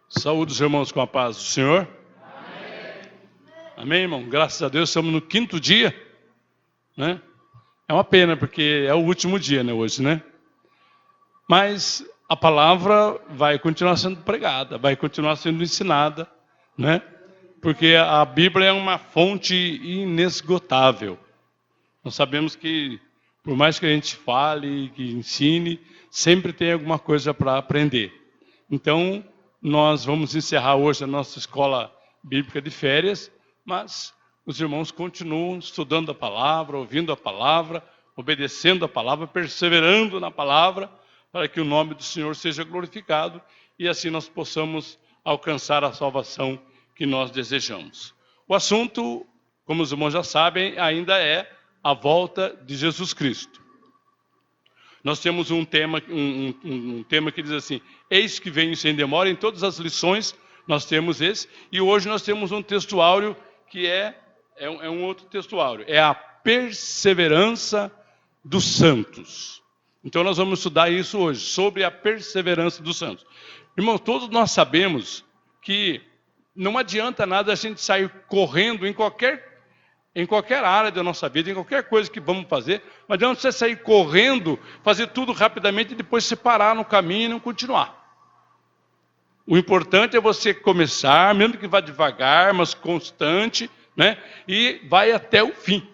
Saúde os irmãos com a paz do Senhor. Amém, irmão? Graças a Deus, estamos no 5º dia, né? É uma pena, porque é o último dia, né, hoje, né? Mas a palavra vai continuar sendo pregada, vai continuar sendo ensinada, né? Porque a Bíblia é uma fonte inesgotável. Nós sabemos que, por mais que a gente fale, que ensine, sempre tem alguma coisa para aprender. Então, nós vamos encerrar hoje a nossa escola bíblica de férias, mas os irmãos continuam estudando a palavra, ouvindo a palavra, obedecendo a palavra, perseverando na palavra, para que o nome do Senhor seja glorificado e assim nós possamos alcançar a salvação que nós desejamos. O assunto, como os irmãos já sabem, ainda é a volta de Jesus Cristo. Nós temos um tema que diz assim: eis que venho sem demora. Em todas as lições nós temos esse. E hoje nós temos um textuário que é um outro textuário. É a perseverança dos santos. Então nós vamos estudar isso hoje, sobre a perseverança dos santos. Irmãos, todos nós sabemos que não adianta nada a gente sair correndo em qualquer área da nossa vida, em qualquer coisa que vamos fazer, mas não adianta você sair correndo, fazer tudo rapidamente e depois se parar no caminho e não continuar. O importante é você começar, mesmo que vá devagar, mas constante, né? E vai até o fim.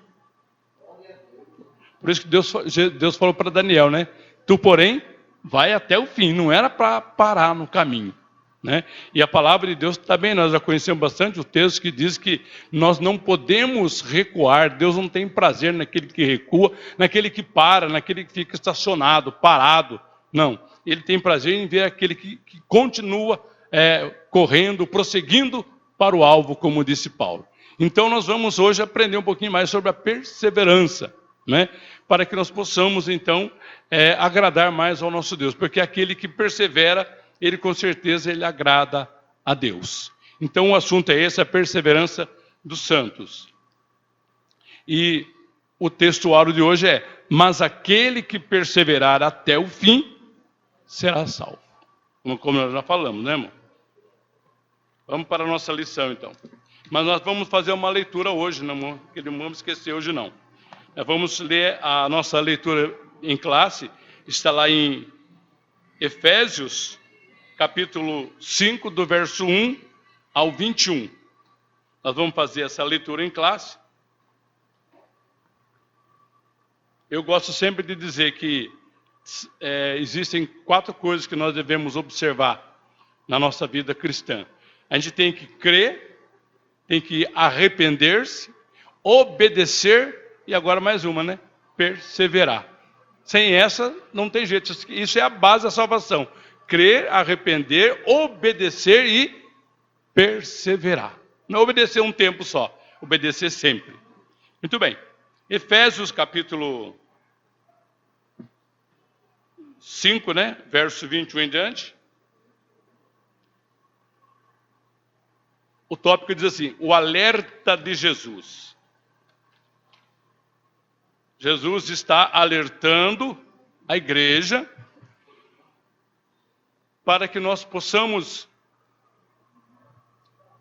Por isso que Deus falou para Daniel, né? Tu, porém, vai até o fim, não era para parar no caminho. Né? E a palavra de Deus também, nós já conhecemos bastante o texto que diz que nós não podemos recuar. Deus não tem prazer naquele que recua, naquele que para, naquele que fica estacionado, parado. Não, Ele tem prazer em ver aquele que continua correndo, prosseguindo para o alvo, como disse Paulo. Então nós vamos hoje aprender um pouquinho mais sobre a perseverança, né? Para que nós possamos então agradar mais ao nosso Deus, porque aquele que persevera, ele com certeza ele agrada a Deus. Então o assunto é esse, a perseverança dos santos. E o textuário de hoje é: mas aquele que perseverar até o fim será salvo. Como nós já falamos, né, irmão? Vamos para a nossa lição então. Mas nós vamos fazer uma leitura hoje, não, irmão? Que não vamos esquecer hoje não. Nós vamos ler a nossa leitura em classe, está lá em Efésios, capítulo 5, do verso 1 ao 21. Nós vamos fazer essa leitura em classe. Eu gosto sempre de dizer que existem 4 coisas que nós devemos observar na nossa vida cristã. A gente tem que crer, tem que arrepender-se, obedecer e agora mais uma, né? Perseverar. Sem essa, não tem jeito. Isso é a base da salvação. Crer, arrepender, obedecer e perseverar. Não obedecer um tempo só, obedecer sempre. Muito bem. Efésios capítulo 5, né? Verso 21 em diante. O tópico diz assim: o alerta de Jesus. Jesus está alertando a igreja para que nós possamos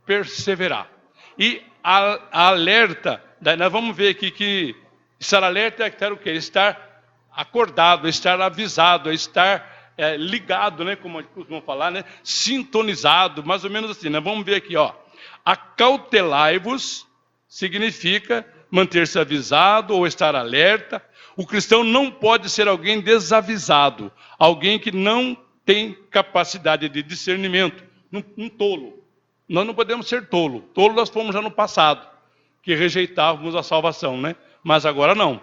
perseverar. E a alerta, nós vamos ver aqui que estar alerta é o quê? Estar acordado, estar avisado, estar ligado, né? Como costumam falar, né? Sintonizado, mais ou menos assim. Nós vamos ver aqui, ó. Acautelai-vos significa manter-se avisado ou estar alerta. O cristão não pode ser alguém desavisado, alguém que não tem capacidade de discernimento, um tolo. Nós não podemos ser tolo. Tolo nós fomos já no passado, que rejeitávamos a salvação, né? Mas agora não.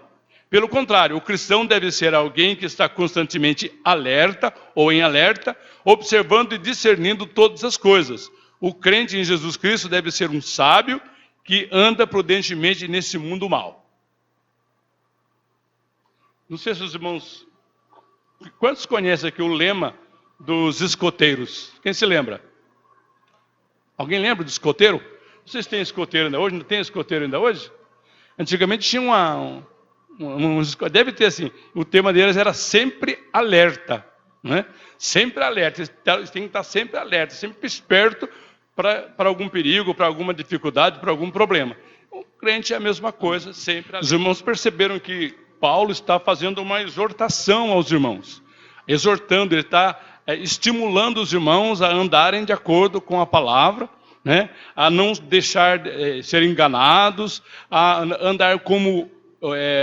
Pelo contrário, o cristão deve ser alguém que está constantemente alerta ou em alerta, observando e discernindo todas as coisas. O crente em Jesus Cristo deve ser um sábio que anda prudentemente nesse mundo mau. Não sei se os irmãos... Quantos conhecem aqui o lema dos escoteiros? Quem se lembra? Alguém lembra do escoteiro? Vocês têm escoteiro ainda hoje? Não tem escoteiro ainda hoje? Antigamente tinha deve ter assim, o tema deles era sempre alerta. né? Sempre alerta, você tem que estar sempre alerta, sempre esperto para algum perigo, para alguma dificuldade, para algum problema. O crente é a mesma coisa, sempre alerta. Os irmãos perceberam que Paulo está fazendo uma exortação aos irmãos, exortando, ele está estimulando os irmãos a andarem de acordo com a palavra, né? A não deixar ser enganados, a andar como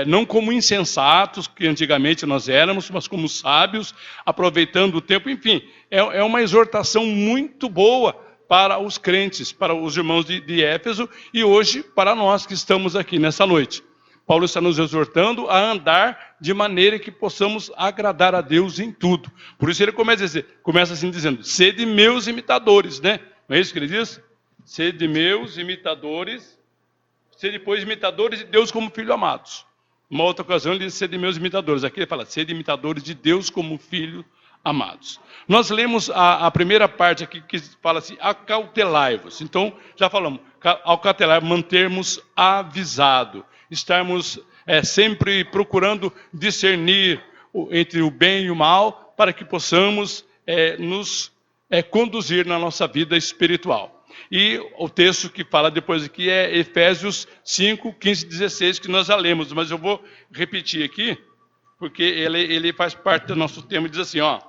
não como insensatos, que antigamente nós éramos, mas como sábios, aproveitando o tempo. Enfim, é uma exortação muito boa para os crentes, para os irmãos de Éfeso e hoje para nós que estamos aqui nessa noite. Paulo está nos exortando a andar de maneira que possamos agradar a Deus em tudo. Por isso ele começa assim dizendo, sede meus imitadores, né? Não é isso que ele diz? Sede meus imitadores, sede depois imitadores de Deus como filhos amados. Uma outra ocasião ele diz, sede meus imitadores. Aqui ele fala, sede imitadores de Deus como filhos amados. Nós lemos a primeira parte aqui que fala assim, acautelai-vos. Então, já falamos, acautelar, mantermos avisado. Estarmos sempre procurando discernir entre o bem e o mal, para que possamos nos conduzir na nossa vida espiritual. E o texto que fala depois aqui é Efésios 5, 15 e 16, que nós já lemos, mas eu vou repetir aqui, porque ele faz parte do nosso tema, diz assim, ó,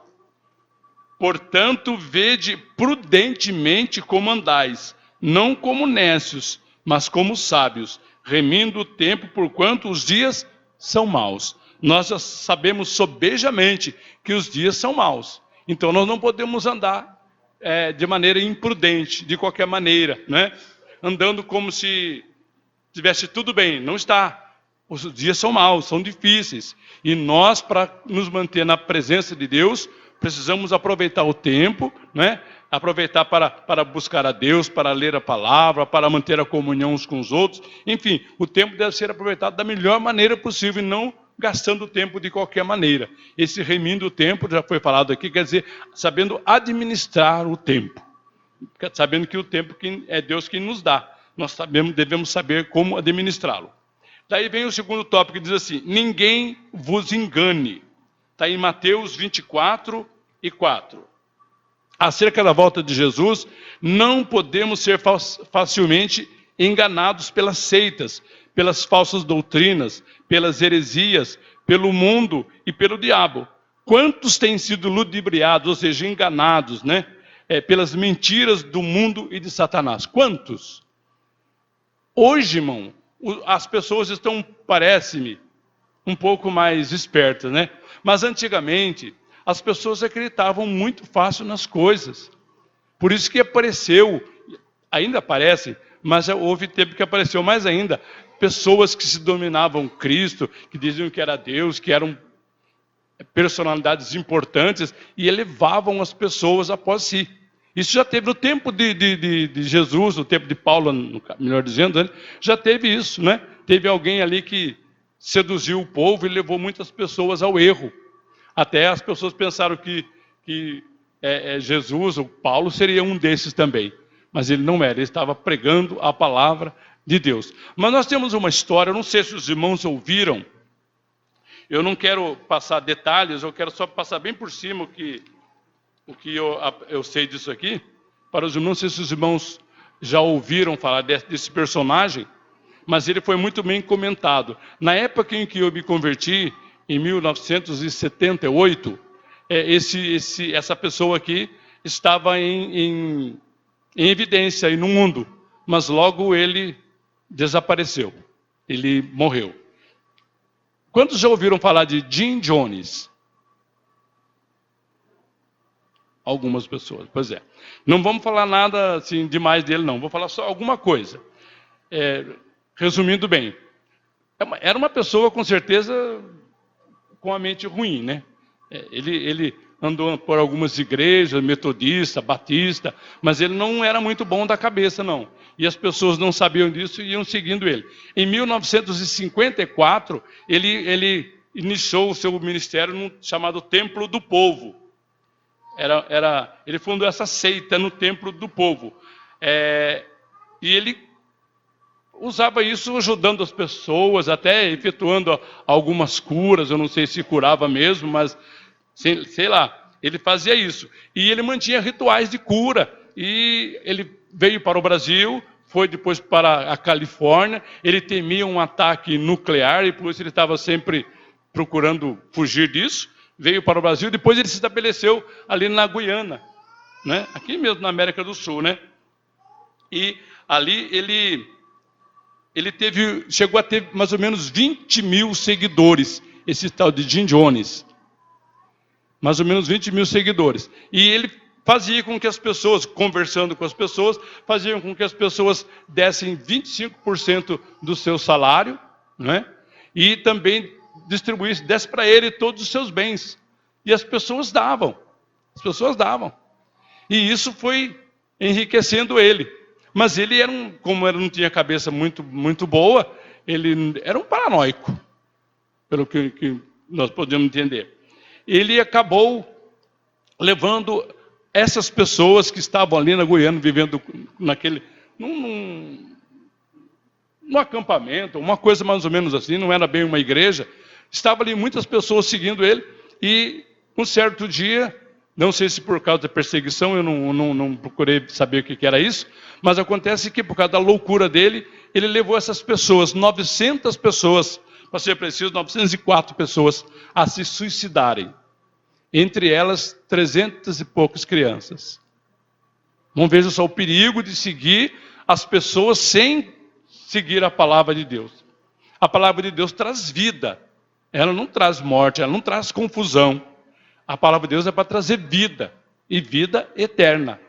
portanto, vede prudentemente como andais, não como nécios, mas como sábios, remindo o tempo, porquanto os dias são maus. Nós já sabemos sobejamente que os dias são maus. Então, nós não podemos andar de maneira imprudente, de qualquer maneira, né? Andando como se tivesse tudo bem. Não está. Os dias são maus, são difíceis. E nós, para nos manter na presença de Deus, precisamos aproveitar o tempo, né? Aproveitar para buscar a Deus, para ler a palavra, para manter a comunhão uns com os outros. Enfim, o tempo deve ser aproveitado da melhor maneira possível e não gastando o tempo de qualquer maneira. Esse remindo o tempo, já foi falado aqui, quer dizer, sabendo administrar o tempo. Sabendo que o tempo é Deus quem nos dá. Nós devemos saber como administrá-lo. Daí vem o segundo tópico que diz assim, ninguém vos engane. Está em Mateus 24 e 4. Acerca da volta de Jesus, não podemos ser facilmente enganados pelas seitas, pelas falsas doutrinas, pelas heresias, pelo mundo e pelo diabo. Quantos têm sido ludibriados, ou seja, enganados, né? Pelas mentiras do mundo e de Satanás? Quantos? Hoje, irmão, as pessoas estão, parece-me, um pouco mais espertas, né? Mas antigamente, as pessoas acreditavam muito fácil nas coisas. Por isso que apareceu, ainda aparece, mas houve tempo que apareceu mais ainda, pessoas que se dominavam Cristo, que diziam que era Deus, que eram personalidades importantes, e elevavam as pessoas após si. Isso já teve no tempo de Jesus, no tempo de Paulo, melhor dizendo, já teve isso, né? Teve alguém ali que seduziu o povo e levou muitas pessoas ao erro. Até as pessoas pensaram que Jesus, ou Paulo, seria um desses também. Mas ele não era, ele estava pregando a palavra de Deus. Mas nós temos uma história, eu não sei se os irmãos ouviram, eu não quero passar detalhes, eu quero só passar bem por cima o que eu sei disso aqui, para os irmãos, não sei se os irmãos já ouviram falar desse personagem, mas ele foi muito bem comentado. Na época em que eu me converti, em 1978, essa pessoa aqui estava em evidência aí no mundo, mas logo ele desapareceu, ele morreu. Quantos já ouviram falar de Jim Jones? Algumas pessoas, pois é. Não vamos falar nada assim demais dele, não. Vou falar só alguma coisa. Resumindo bem, era uma pessoa com certeza com a mente ruim, né? Ele andou por algumas igrejas, metodista, batista, mas ele não era muito bom da cabeça, não. E as pessoas não sabiam disso e iam seguindo ele. Em 1954, ele iniciou o seu ministério chamado Templo do Povo. Ele fundou essa seita no Templo do Povo. E ele usava isso ajudando as pessoas, até efetuando algumas curas. Eu não sei se curava mesmo, mas sei lá. Ele fazia isso. E ele mantinha rituais de cura. E ele veio para o Brasil, foi depois para a Califórnia. Ele temia um ataque nuclear e por isso ele estava sempre procurando fugir disso. Veio para o Brasil, depois ele se estabeleceu ali na Guiana, né? Aqui mesmo na América do Sul, né? E ali ele chegou a ter mais ou menos 20 mil seguidores, esse tal de Jim Jones. Mais ou menos 20 mil seguidores. E ele fazia com que as pessoas, conversando com as pessoas, faziam com que as pessoas dessem 25% do seu salário, né? E também desse para ele todos os seus bens. E as pessoas davam. As pessoas davam. E isso foi enriquecendo ele. Mas ele como ele não tinha cabeça muito boa, ele era um paranoico, pelo que nós podemos entender. Ele acabou levando essas pessoas que estavam ali na Guiana, vivendo num acampamento, uma coisa mais ou menos assim, não era bem uma igreja. Estavam ali muitas pessoas seguindo ele, e um certo dia, não sei se por causa da perseguição, eu não procurei saber o que era isso, mas acontece que por causa da loucura dele, ele levou essas pessoas, 900 pessoas, para ser preciso, 904 pessoas, a se suicidarem. Entre elas, 300 e poucas crianças. Não veja só o perigo de seguir as pessoas sem seguir a palavra de Deus. A palavra de Deus traz vida. Ela não traz morte, ela não traz confusão. A palavra de Deus é para trazer vida, e vida eterna.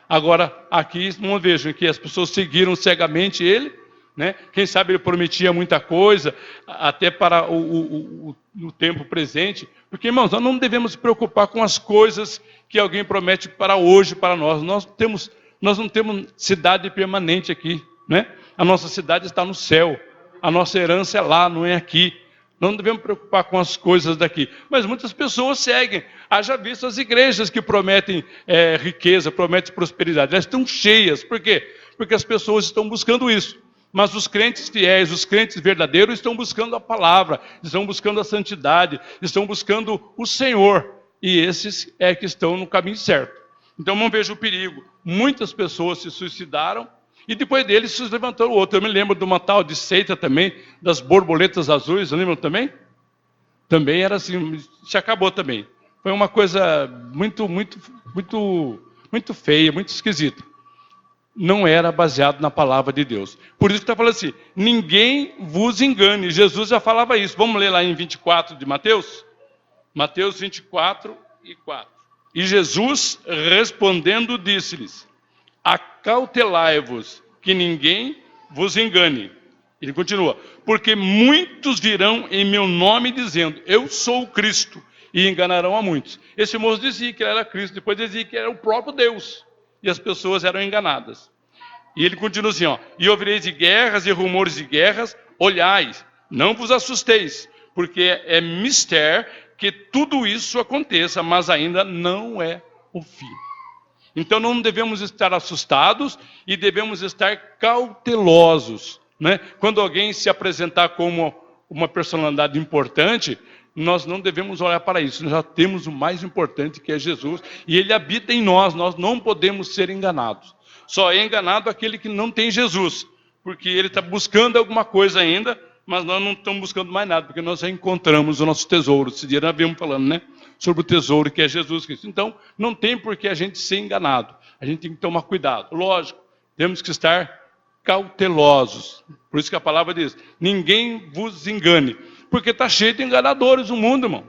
Agora, aqui, não vejam que as pessoas seguiram cegamente ele, né? Quem sabe ele prometia muita coisa, até para o tempo presente. Porque, irmãos, nós não devemos se preocupar com as coisas que alguém promete para hoje, para nós. Nós não temos cidade permanente aqui, né? A nossa cidade está no céu. A nossa herança é lá, não é aqui. Não devemos preocupar com as coisas daqui. Mas muitas pessoas seguem. Haja visto as igrejas que prometem riqueza, prometem prosperidade. Elas estão cheias. Por quê? Porque as pessoas estão buscando isso. Mas os crentes fiéis, os crentes verdadeiros estão buscando a palavra, estão buscando a santidade, estão buscando o Senhor. E esses é que estão no caminho certo. Então não vejo o perigo. Muitas pessoas se suicidaram e depois deles se levantou o outro. Eu me lembro de uma tal de seita também, das borboletas azuis, lembram também? Também era assim, se acabou também. Foi uma coisa muito feia, muito esquisita. Não era baseado na palavra de Deus. Por isso que está falando assim, ninguém vos engane. Jesus já falava isso. Vamos ler lá em 24 de Mateus? Mateus 24 e 4. E Jesus respondendo disse-lhes, acautelai-vos que ninguém vos engane. Ele continua, porque muitos virão em meu nome dizendo, eu sou o Cristo, e enganarão a muitos. Esse moço dizia que ele era Cristo, depois dizia que era o próprio Deus. E as pessoas eram enganadas. E ele continua assim, e ouvireis de guerras e rumores de guerras, olhais, não vos assusteis, porque é mister que tudo isso aconteça, mas ainda não é o fim. Então não devemos estar assustados e devemos estar cautelosos, né? Quando alguém se apresentar como uma personalidade importante, nós não devemos olhar para isso. Nós já temos o mais importante, que é Jesus, e Ele habita em nós. Nós não podemos ser enganados. Só é enganado aquele que não tem Jesus, porque ele está buscando alguma coisa ainda, mas nós não estamos buscando mais nada, porque nós já encontramos o nosso tesouro. Esse dia nós viemos falando, né, sobre o tesouro que é Jesus Cristo. Então, não tem por que a gente ser enganado. A gente tem que tomar cuidado. Lógico, temos que estar cautelosos. Por isso que a palavra diz, ninguém vos engane. Porque está cheio de enganadores o mundo, irmão.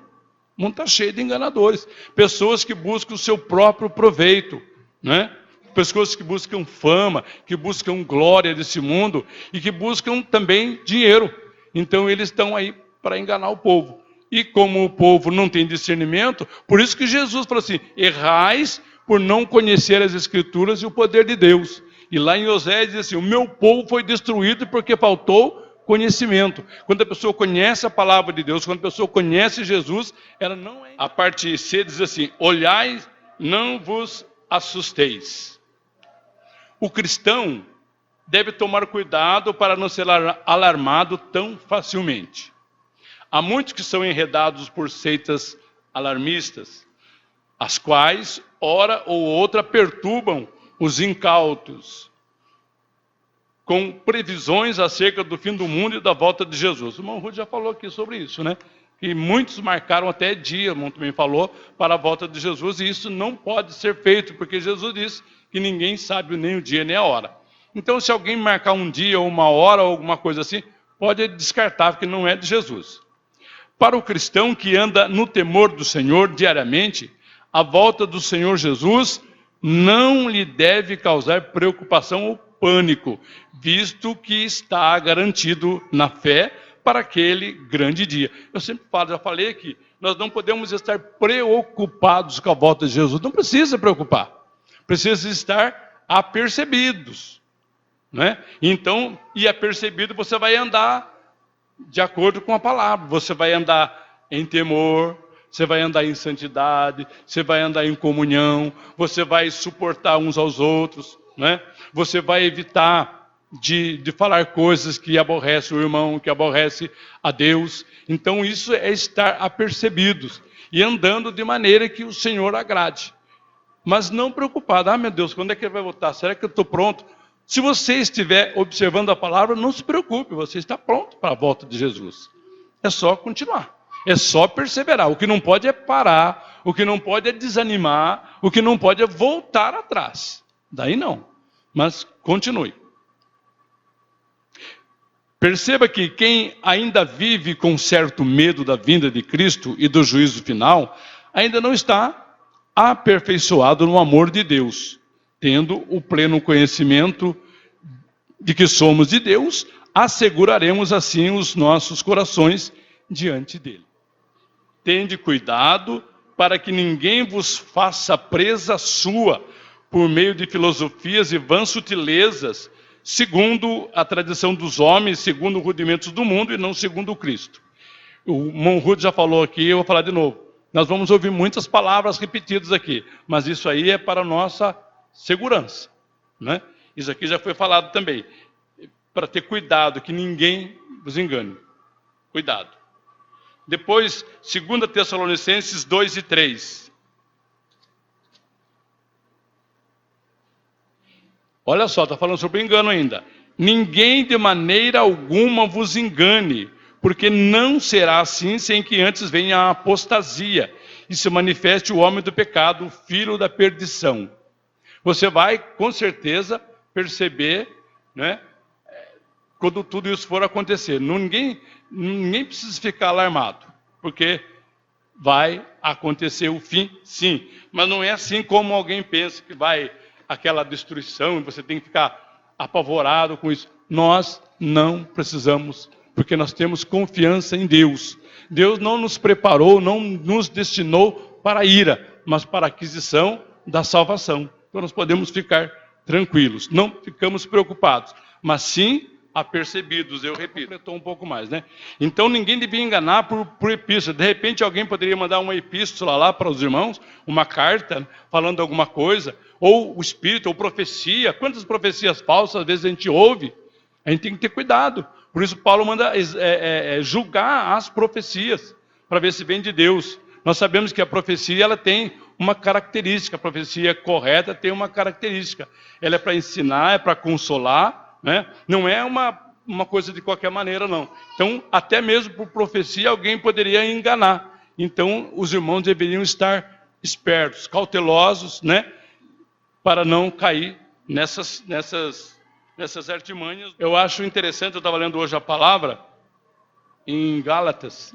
O mundo está cheio de enganadores. Pessoas que buscam o seu próprio proveito, né? Pessoas que buscam fama, que buscam glória desse mundo e que buscam também dinheiro. Então eles estão aí para enganar o povo. E como o povo não tem discernimento, por isso que Jesus falou assim, errais por não conhecer as Escrituras e o poder de Deus. E lá em Oséias diz assim, o meu povo foi destruído porque faltou conhecimento. Quando a pessoa conhece a palavra de Deus, quando a pessoa conhece Jesus, ela não é... A parte C diz assim, olhai, não vos assusteis. O cristão deve tomar cuidado para não ser alarmado tão facilmente. Há muitos que são enredados por seitas alarmistas. as quais, hora ou outra, perturbam os incautos, com previsões acerca do fim do mundo e da volta de Jesus. O irmão Ruth já falou aqui sobre isso, né? Que muitos marcaram até dia, como também falou, para a volta de Jesus, e isso não pode ser feito, porque Jesus disse que ninguém sabe nem o dia nem a hora. Então, se alguém marcar um dia, ou uma hora, ou alguma coisa assim, pode descartar, porque não é de Jesus. Para o cristão que anda no temor do Senhor diariamente, a volta do Senhor Jesus não lhe deve causar preocupação ou pânico, visto que está garantido na fé para aquele grande dia. Eu sempre falo, já falei aqui, nós não podemos estar preocupados com a volta de Jesus. Não precisa preocupar. Precisa estar apercebidos, né? Então, e apercebido, você vai andar de acordo com a palavra. Você vai andar em temor, você vai andar em santidade, você vai andar em comunhão, você vai suportar uns aos outros, né? Você vai evitar de falar coisas que aborrecem o irmão, que aborrece a Deus. Então isso é estar apercebidos e andando de maneira que o Senhor agrade. Mas não preocupado, meu Deus, quando é que ele vai voltar? Será que eu estou pronto? Se você estiver observando a palavra, não se preocupe, você está pronto para a volta de Jesus. É só continuar, é só perseverar. O que não pode é parar, o que não pode é desanimar, o que não pode é voltar atrás. Daí não, mas continue. Perceba que quem ainda vive com certo medo da vinda de Cristo e do juízo final, ainda não está aperfeiçoado no amor de Deus. Tendo o pleno conhecimento de que somos de Deus, asseguraremos assim os nossos corações diante dele. Tende cuidado para que ninguém vos faça presa sua por meio de filosofias e vãs sutilezas, segundo a tradição dos homens, segundo os rudimentos do mundo e não segundo o Cristo. O irmão Ruth já falou aqui, eu vou falar de novo. Nós vamos ouvir muitas palavras repetidas aqui, mas isso aí é para a nossa segurança, né? Isso aqui já foi falado também, para ter cuidado, que ninguém vos engane. Cuidado. Depois, 2 Tessalonicenses 2 e 3. Olha só, está falando sobre engano ainda. Ninguém de maneira alguma vos engane, porque não será assim sem que antes venha a apostasia e se manifeste o homem do pecado, o filho da perdição. Você vai, com certeza, perceber, né, quando tudo isso for acontecer. Ninguém precisa ficar alarmado, porque vai acontecer o fim, sim. Mas não é assim como alguém pensa, que vai aquela destruição e você tem que ficar apavorado com isso. Nós não precisamos, porque nós temos confiança em Deus. Deus não nos preparou, não nos destinou para a ira, mas para a aquisição da salvação. Então nós podemos ficar tranquilos, não ficamos preocupados, mas sim apercebidos, eu repito. Completou um pouco mais, né? Então ninguém devia enganar por epístola. De repente alguém poderia mandar uma epístola lá para os irmãos, uma carta falando alguma coisa, ou o Espírito, ou profecia. Quantas profecias falsas às vezes a gente ouve? A gente tem que ter cuidado. Por isso Paulo manda julgar as profecias, para ver se vem de Deus. Nós sabemos que a profecia ela tem uma característica, a profecia correta tem uma característica. Ela é para ensinar, é para consolar, né? Não é uma coisa de qualquer maneira, não. Então, até mesmo por profecia, alguém poderia enganar. Então, os irmãos deveriam estar espertos, cautelosos, né? Para não cair nessas artimanhas. Eu acho interessante, eu estava lendo hoje a palavra, em Gálatas.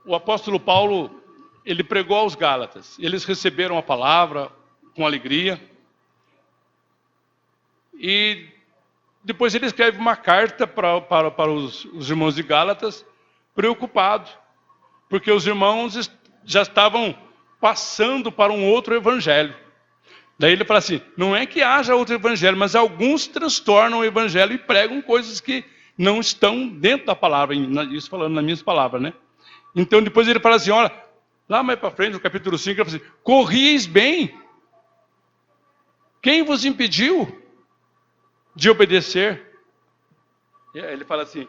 O apóstolo Paulo, ele pregou aos Gálatas. Eles receberam a palavra com alegria. E depois ele escreve uma carta para os irmãos de Gálatas, preocupado, porque os irmãos já estavam passando para um outro evangelho. Daí ele fala assim, não é que haja outro evangelho, mas alguns transtornam o evangelho e pregam coisas que não estão dentro da palavra, isso falando nas minhas palavras, né? Então depois ele fala assim, olha, lá mais para frente, no capítulo 5, ele fala assim, corrieis bem. Quem vos impediu de obedecer? Ele fala assim,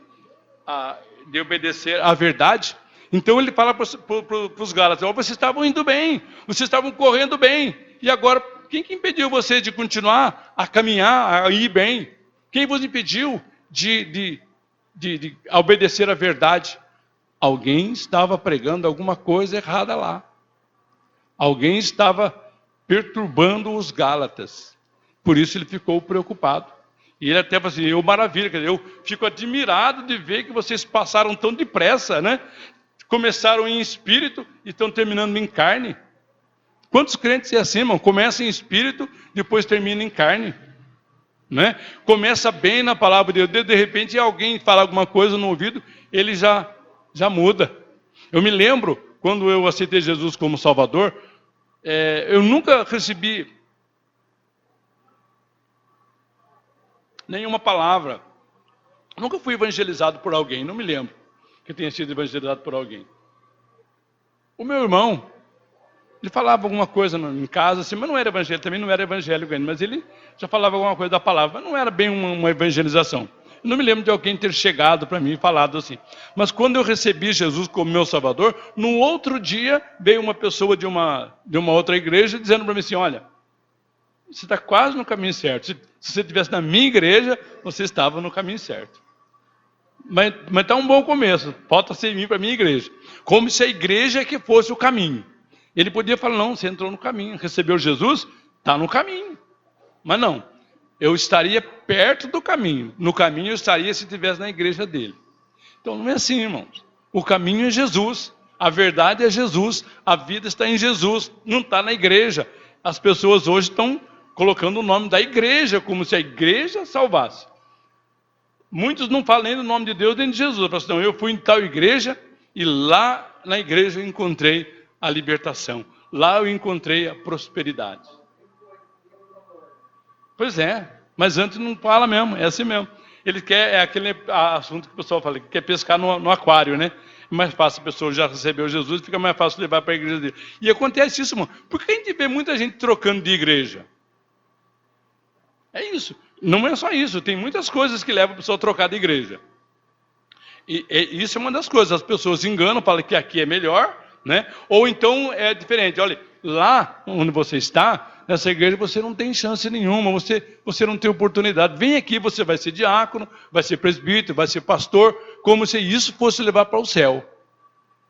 de obedecer à verdade. Então ele fala para os Gálatas: oh, vocês estavam indo bem, vocês estavam correndo bem, e agora quem que impediu vocês de continuar a caminhar, a ir bem? Quem vos impediu de obedecer à verdade? Alguém estava pregando alguma coisa errada lá. Alguém estava perturbando os Gálatas. Por isso ele ficou preocupado. E ele até falou assim: eu maravilha, eu fico admirado de ver que vocês passaram tão depressa, né? Começaram em espírito e estão terminando em carne. Quantos crentes é assim, irmão? Começa em espírito, depois termina em carne. Né? Começa bem na palavra de Deus, de repente alguém fala alguma coisa no ouvido, ele já muda. Eu me lembro, quando eu aceitei Jesus como Salvador, eu nunca recebi nenhuma palavra. Nunca fui evangelizado por alguém, não me lembro que tenha sido evangelizado por alguém. O meu irmão, ele falava alguma coisa em casa, assim, mas não era evangelho, também não era evangélico ainda, mas ele já falava alguma coisa da palavra, mas não era bem uma evangelização. Eu não me lembro de alguém ter chegado para mim e falado assim. Mas quando eu recebi Jesus como meu Salvador, no outro dia veio uma pessoa de uma outra igreja dizendo para mim assim: olha, você está quase no caminho certo. Se você estivesse na minha igreja, você estava no caminho certo. Mas está um bom começo, falta você vir para a minha igreja. Como se a igreja que fosse o caminho. Ele podia falar: não, você entrou no caminho, recebeu Jesus, está no caminho. Mas não, eu estaria perto do caminho. No caminho eu estaria se estivesse na igreja dele. Então não é assim, irmãos. O caminho é Jesus, a verdade é Jesus, a vida está em Jesus, não está na igreja. As pessoas hoje estão colocando o nome da igreja, como se a igreja salvasse. Muitos não falam nem do nome de Deus nem de Jesus. Falam assim: não, eu fui em tal igreja e lá na igreja eu encontrei a libertação. Lá eu encontrei a prosperidade. Pois é, mas antes não fala mesmo, é assim mesmo. Ele quer, é aquele assunto que o pessoal fala, que quer pescar no aquário, né? É mais fácil, a pessoa já recebeu Jesus, fica mais fácil levar para a igreja dele. E acontece isso, irmão. Por que a gente vê muita gente trocando de igreja? É isso. Não é só isso, tem muitas coisas que levam a pessoa a trocar de igreja. E isso é uma das coisas, as pessoas se enganam, falam que aqui é melhor, né? Ou então é diferente. Olha, lá onde você está, nessa igreja você não tem chance nenhuma, você não tem oportunidade. Vem aqui, você vai ser diácono, vai ser presbítero, vai ser pastor, como se isso fosse levar para o céu.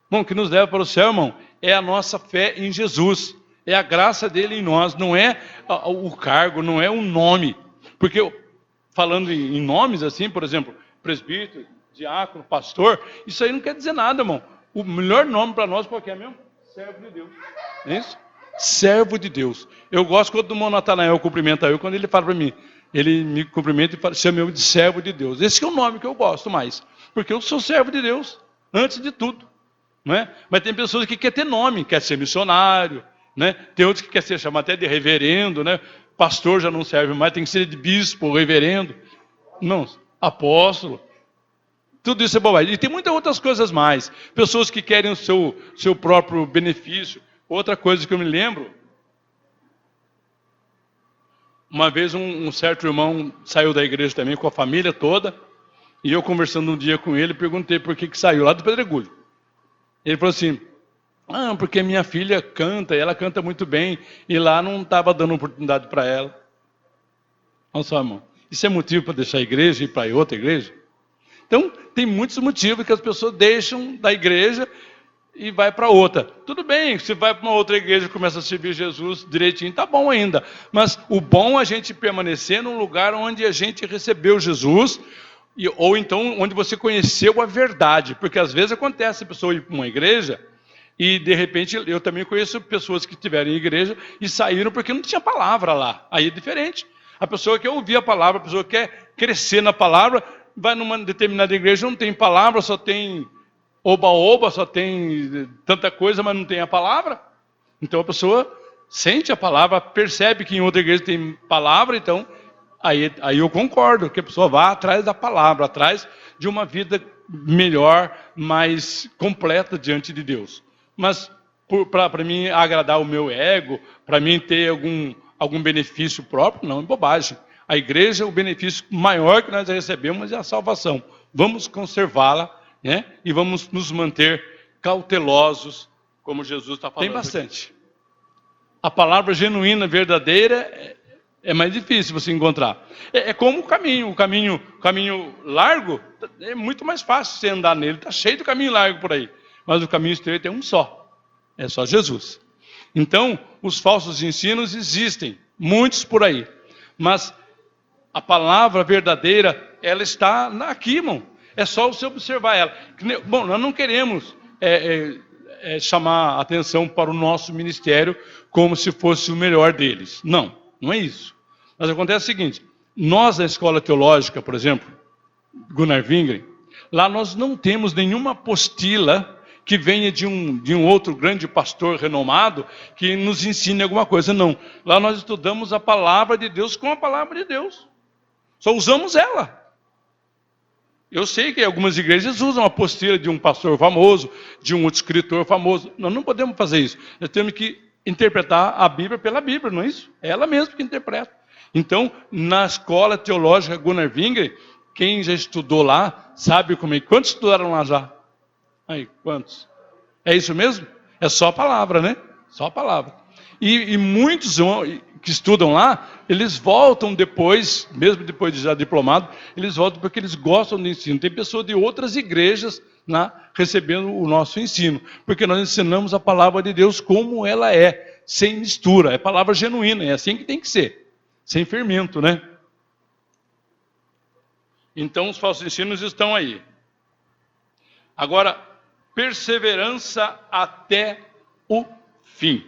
Bom, o que nos leva para o céu, irmão, é a nossa fé em Jesus. É a graça dele em nós, não é o cargo, não é o nome. Porque falando em nomes assim, por exemplo, presbítero, diácono, pastor, isso aí não quer dizer nada, irmão. O melhor nome para nós qual que é mesmo? Servo de Deus. É isso? Servo de Deus. Eu gosto quando o Natanael cumprimenta eu, quando ele fala para mim, ele me cumprimenta e chama eu de servo de Deus. Esse é o nome que eu gosto mais, porque eu sou servo de Deus, antes de tudo. Não é? Mas tem pessoas que querem ter nome, quer ser missionário, né? Tem outros que querem ser chamado até de reverendo, né? Pastor já não serve mais, tem que ser de bispo, reverendo. Não, apóstolo. Tudo isso é bobagem. E tem muitas outras coisas mais. Pessoas que querem o seu próprio benefício. Outra coisa que eu me lembro, uma vez um certo irmão saiu da igreja também com a família toda, e eu conversando um dia com ele, perguntei por que saiu lá do Pedregulho. Ele falou assim: porque minha filha canta, e ela canta muito bem, e lá não estava dando oportunidade para ela. Olha só, irmão, isso é motivo para deixar a igreja e ir para outra igreja? Então, tem muitos motivos que as pessoas deixam da igreja e vai para outra. Tudo bem, se vai para uma outra igreja e começa a servir Jesus direitinho, tá bom ainda. Mas o bom é a gente permanecer num lugar onde a gente recebeu Jesus, ou então onde você conheceu a verdade. Porque às vezes acontece a pessoa ir para uma igreja e de repente eu também conheço pessoas que estiveram em igreja e saíram porque não tinha palavra lá. Aí é diferente. A pessoa quer ouvir a palavra, a pessoa quer crescer na palavra, vai numa determinada igreja, não tem palavra, só tem oba-oba, só tem tanta coisa, mas não tem a palavra. Então a pessoa sente a palavra, percebe que em outra igreja tem palavra, então aí eu concordo que a pessoa vá atrás da palavra, atrás de uma vida melhor, mais completa diante de Deus. Mas para mim agradar o meu ego, para mim ter algum benefício próprio, não, é bobagem. A igreja, o benefício maior que nós recebemos é a salvação. Vamos conservá-la, né? E vamos nos manter cautelosos, como Jesus está falando. Tem bastante. A palavra genuína, verdadeira, é mais difícil você encontrar. É como o caminho largo, é muito mais fácil você andar nele. Está cheio de caminho largo por aí. Mas o caminho estreito é um só. É só Jesus. Então, os falsos ensinos existem, muitos por aí. Mas a palavra verdadeira, ela está aqui, irmão. É só você observar ela. Bom, nós não queremos chamar a atenção para o nosso ministério como se fosse o melhor deles. Não, não é isso. Mas acontece o seguinte, nós na escola teológica, por exemplo, Gunnar Wingren, lá nós não temos nenhuma apostila que venha de um outro grande pastor renomado que nos ensine alguma coisa. Não, lá nós estudamos a palavra de Deus com a palavra de Deus. Só usamos ela. Eu sei que algumas igrejas usam a apostila de um pastor famoso, de um outro escritor famoso. Nós não podemos fazer isso. Nós temos que interpretar a Bíblia pela Bíblia, não é isso? É ela mesma que interpreta. Então, na escola teológica Gunnar Wingren, quem já estudou lá, sabe como é. Quantos estudaram lá já? Aí, quantos? É isso mesmo? É só a palavra, né? Só a palavra. E muitos que estudam lá, eles voltam depois, mesmo depois de já diplomado, eles voltam porque eles gostam do ensino. Tem pessoas de outras igrejas lá recebendo o nosso ensino, porque nós ensinamos a palavra de Deus como ela é, sem mistura, é palavra genuína, é assim que tem que ser, sem fermento, né? Então os falsos ensinos estão aí. Agora, perseverança até o fim.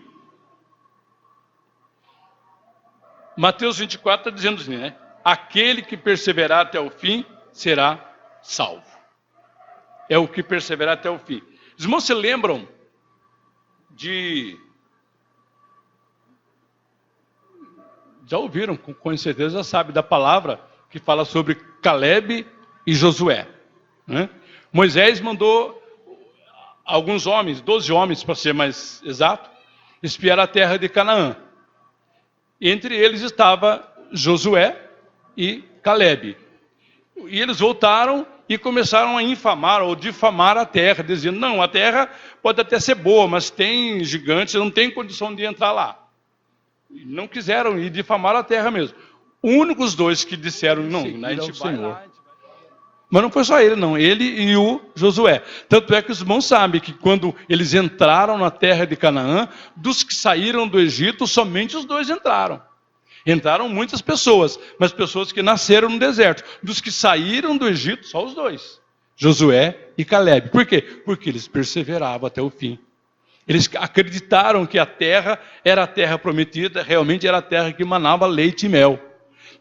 Mateus 24 está dizendo assim, né? Aquele que perseverar até o fim será salvo. É o que perseverar até o fim. Os irmãos se lembram já ouviram, com certeza já sabem da palavra que fala sobre Caleb e Josué, né? Moisés mandou alguns homens, 12 homens para ser mais exato, espiar a terra de Canaã. Entre eles estava Josué e Caleb. E eles voltaram e começaram a infamar ou difamar a terra, dizendo, não, a terra pode até ser boa, mas tem gigantes, não tem condição de entrar lá. E não quiseram e difamaram a terra mesmo. Únicos dois que disseram, não, a gente vai lá. Mas não foi só ele, não. Ele e o Josué. Tanto é que os irmãos sabem que quando eles entraram na terra de Canaã, dos que saíram do Egito, somente os dois entraram. Entraram muitas pessoas, mas pessoas que nasceram no deserto. Dos que saíram do Egito, só os dois. Josué e Caleb. Por quê? Porque eles perseveravam até o fim. Eles acreditaram que a terra era a terra prometida, realmente era a terra que manava leite e mel.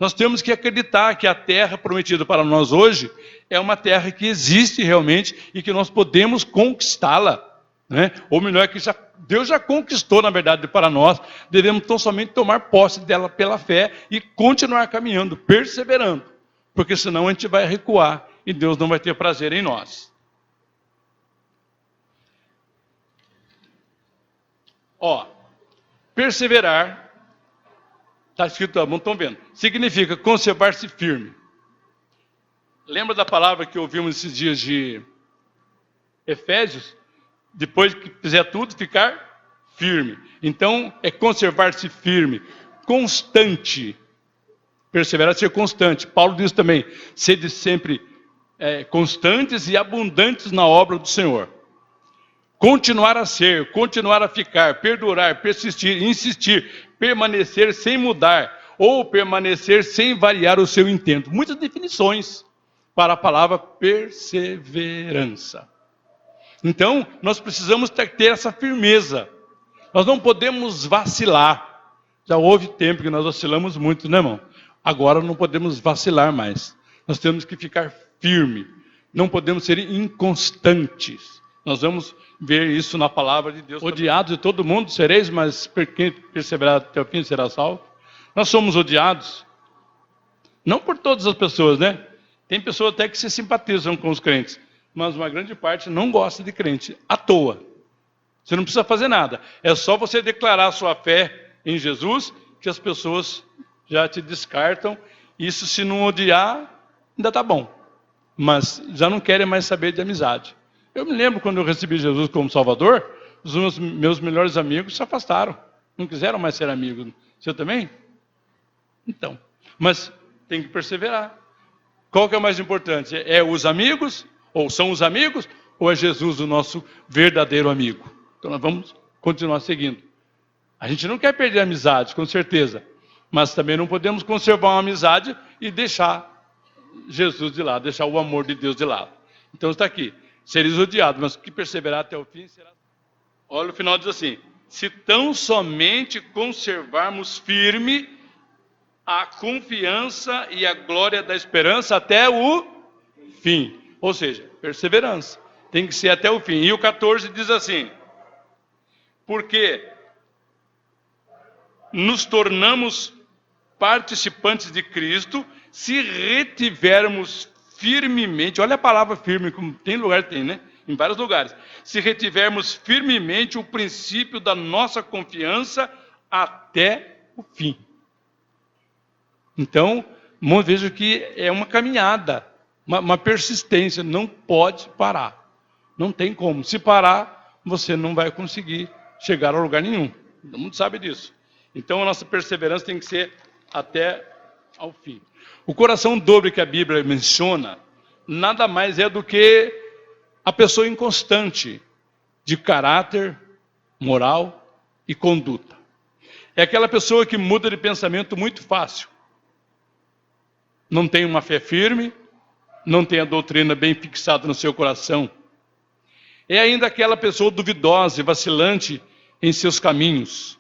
Nós temos que acreditar que a terra prometida para nós hoje é uma terra que existe realmente e que nós podemos conquistá-la, né? Ou melhor, que Deus já conquistou, na verdade, para nós. Devemos tão somente tomar posse dela pela fé e continuar caminhando, perseverando, porque senão a gente vai recuar e Deus não vai ter prazer em nós. Perseverar, está escrito, estão vendo, significa conservar-se firme. Lembra da palavra que ouvimos esses dias de Efésios? Depois que fizer tudo, ficar firme. Então, é conservar-se firme, constante. Perseverar, ser constante. Paulo diz também, sede sempre constantes e abundantes na obra do Senhor. Continuar a ser, continuar a ficar, perdurar, persistir, insistir, permanecer sem mudar, ou permanecer sem variar o seu intento. Muitas definições para a palavra perseverança. Então, nós precisamos ter essa firmeza. Nós não podemos vacilar. Já houve tempo que nós vacilamos muito, né, irmão? Agora não podemos vacilar mais. Nós temos que ficar firme. Não podemos ser inconstantes. Nós vamos ver isso na palavra de Deus. Odiados de todo mundo sereis, mas quem perseverar até o fim será salvo. Nós somos odiados. Não por todas as pessoas, né? Tem pessoas até que se simpatizam com os crentes. Mas uma grande parte não gosta de crente, à toa. Você não precisa fazer nada. É só você declarar a sua fé em Jesus, que as pessoas já te descartam. Isso, se não odiar, ainda está bom. Mas já não querem mais saber de amizade. Eu me lembro quando eu recebi Jesus como Salvador, os meus melhores amigos se afastaram. Não quiseram mais ser amigos. Você também? Então, mas tem que perseverar. Qual que é o mais importante? É os amigos? Ou são os amigos? Ou é Jesus o nosso verdadeiro amigo? Então nós vamos continuar seguindo. A gente não quer perder a amizade, com certeza. Mas também não podemos conservar uma amizade e deixar Jesus de lado, deixar o amor de Deus de lado. Então está aqui. Sereis odiados, mas que perseverar até o fim será. Olha, o final diz assim: se tão somente conservarmos firme a confiança e a glória da esperança até o fim. Ou seja, perseverança. Tem que ser até o fim. E o 14 diz assim: porque nos tornamos participantes de Cristo se retivermos firmemente, olha a palavra firme, como tem lugar, tem, né? Em vários lugares. Se retivermos firmemente o princípio da nossa confiança até o fim. Então, vejo que é uma caminhada, uma persistência, não pode parar. Não tem como. Se parar, você não vai conseguir chegar a lugar nenhum. Todo mundo sabe disso. Então, a nossa perseverança tem que ser até ao fim. O coração dobre que a Bíblia menciona, nada mais é do que a pessoa inconstante de caráter, moral e conduta. É aquela pessoa que muda de pensamento muito fácil. Não tem uma fé firme, não tem a doutrina bem fixada no seu coração. É ainda aquela pessoa duvidosa e vacilante em seus caminhos.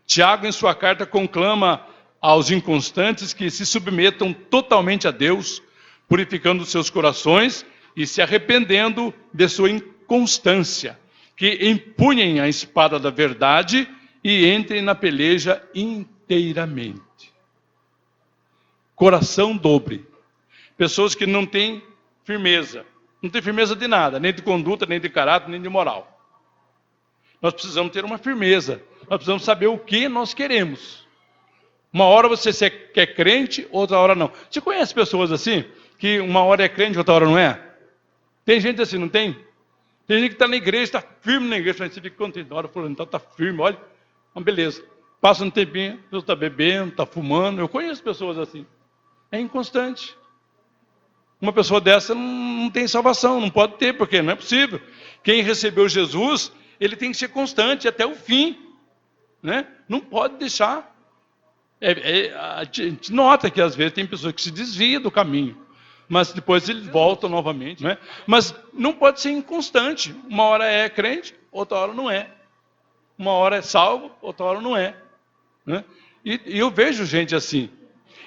Tiago, em sua carta, conclama aos inconstantes que se submetam totalmente a Deus, purificando seus corações e se arrependendo de sua inconstância, que empunhem a espada da verdade e entrem na peleja inteiramente. Coração dobre. Pessoas que não têm firmeza. Não tem firmeza de nada, nem de conduta, nem de caráter, nem de moral. Nós precisamos ter uma firmeza. Nós precisamos saber o que nós queremos. Uma hora você quer crente, outra hora não. Você conhece pessoas assim? Que uma hora é crente, outra hora não é? Tem gente assim, não tem? Tem gente que está na igreja, está firme na igreja. Você fica contente. Na hora falando, então está firme, olha. Uma beleza. Passa um tempinho, a pessoa está bebendo, está fumando. Eu conheço pessoas assim. É inconstante. Uma pessoa dessa não tem salvação, não pode ter, porque não é possível. Quem recebeu Jesus, ele tem que ser constante até o fim. Né? Não pode deixar. A gente nota que às vezes tem pessoas que se desviam do caminho, mas depois eles voltam novamente. Né? Mas não pode ser inconstante. Uma hora é crente, outra hora não é. Uma hora é salvo, outra hora não é. Né? E eu vejo gente assim.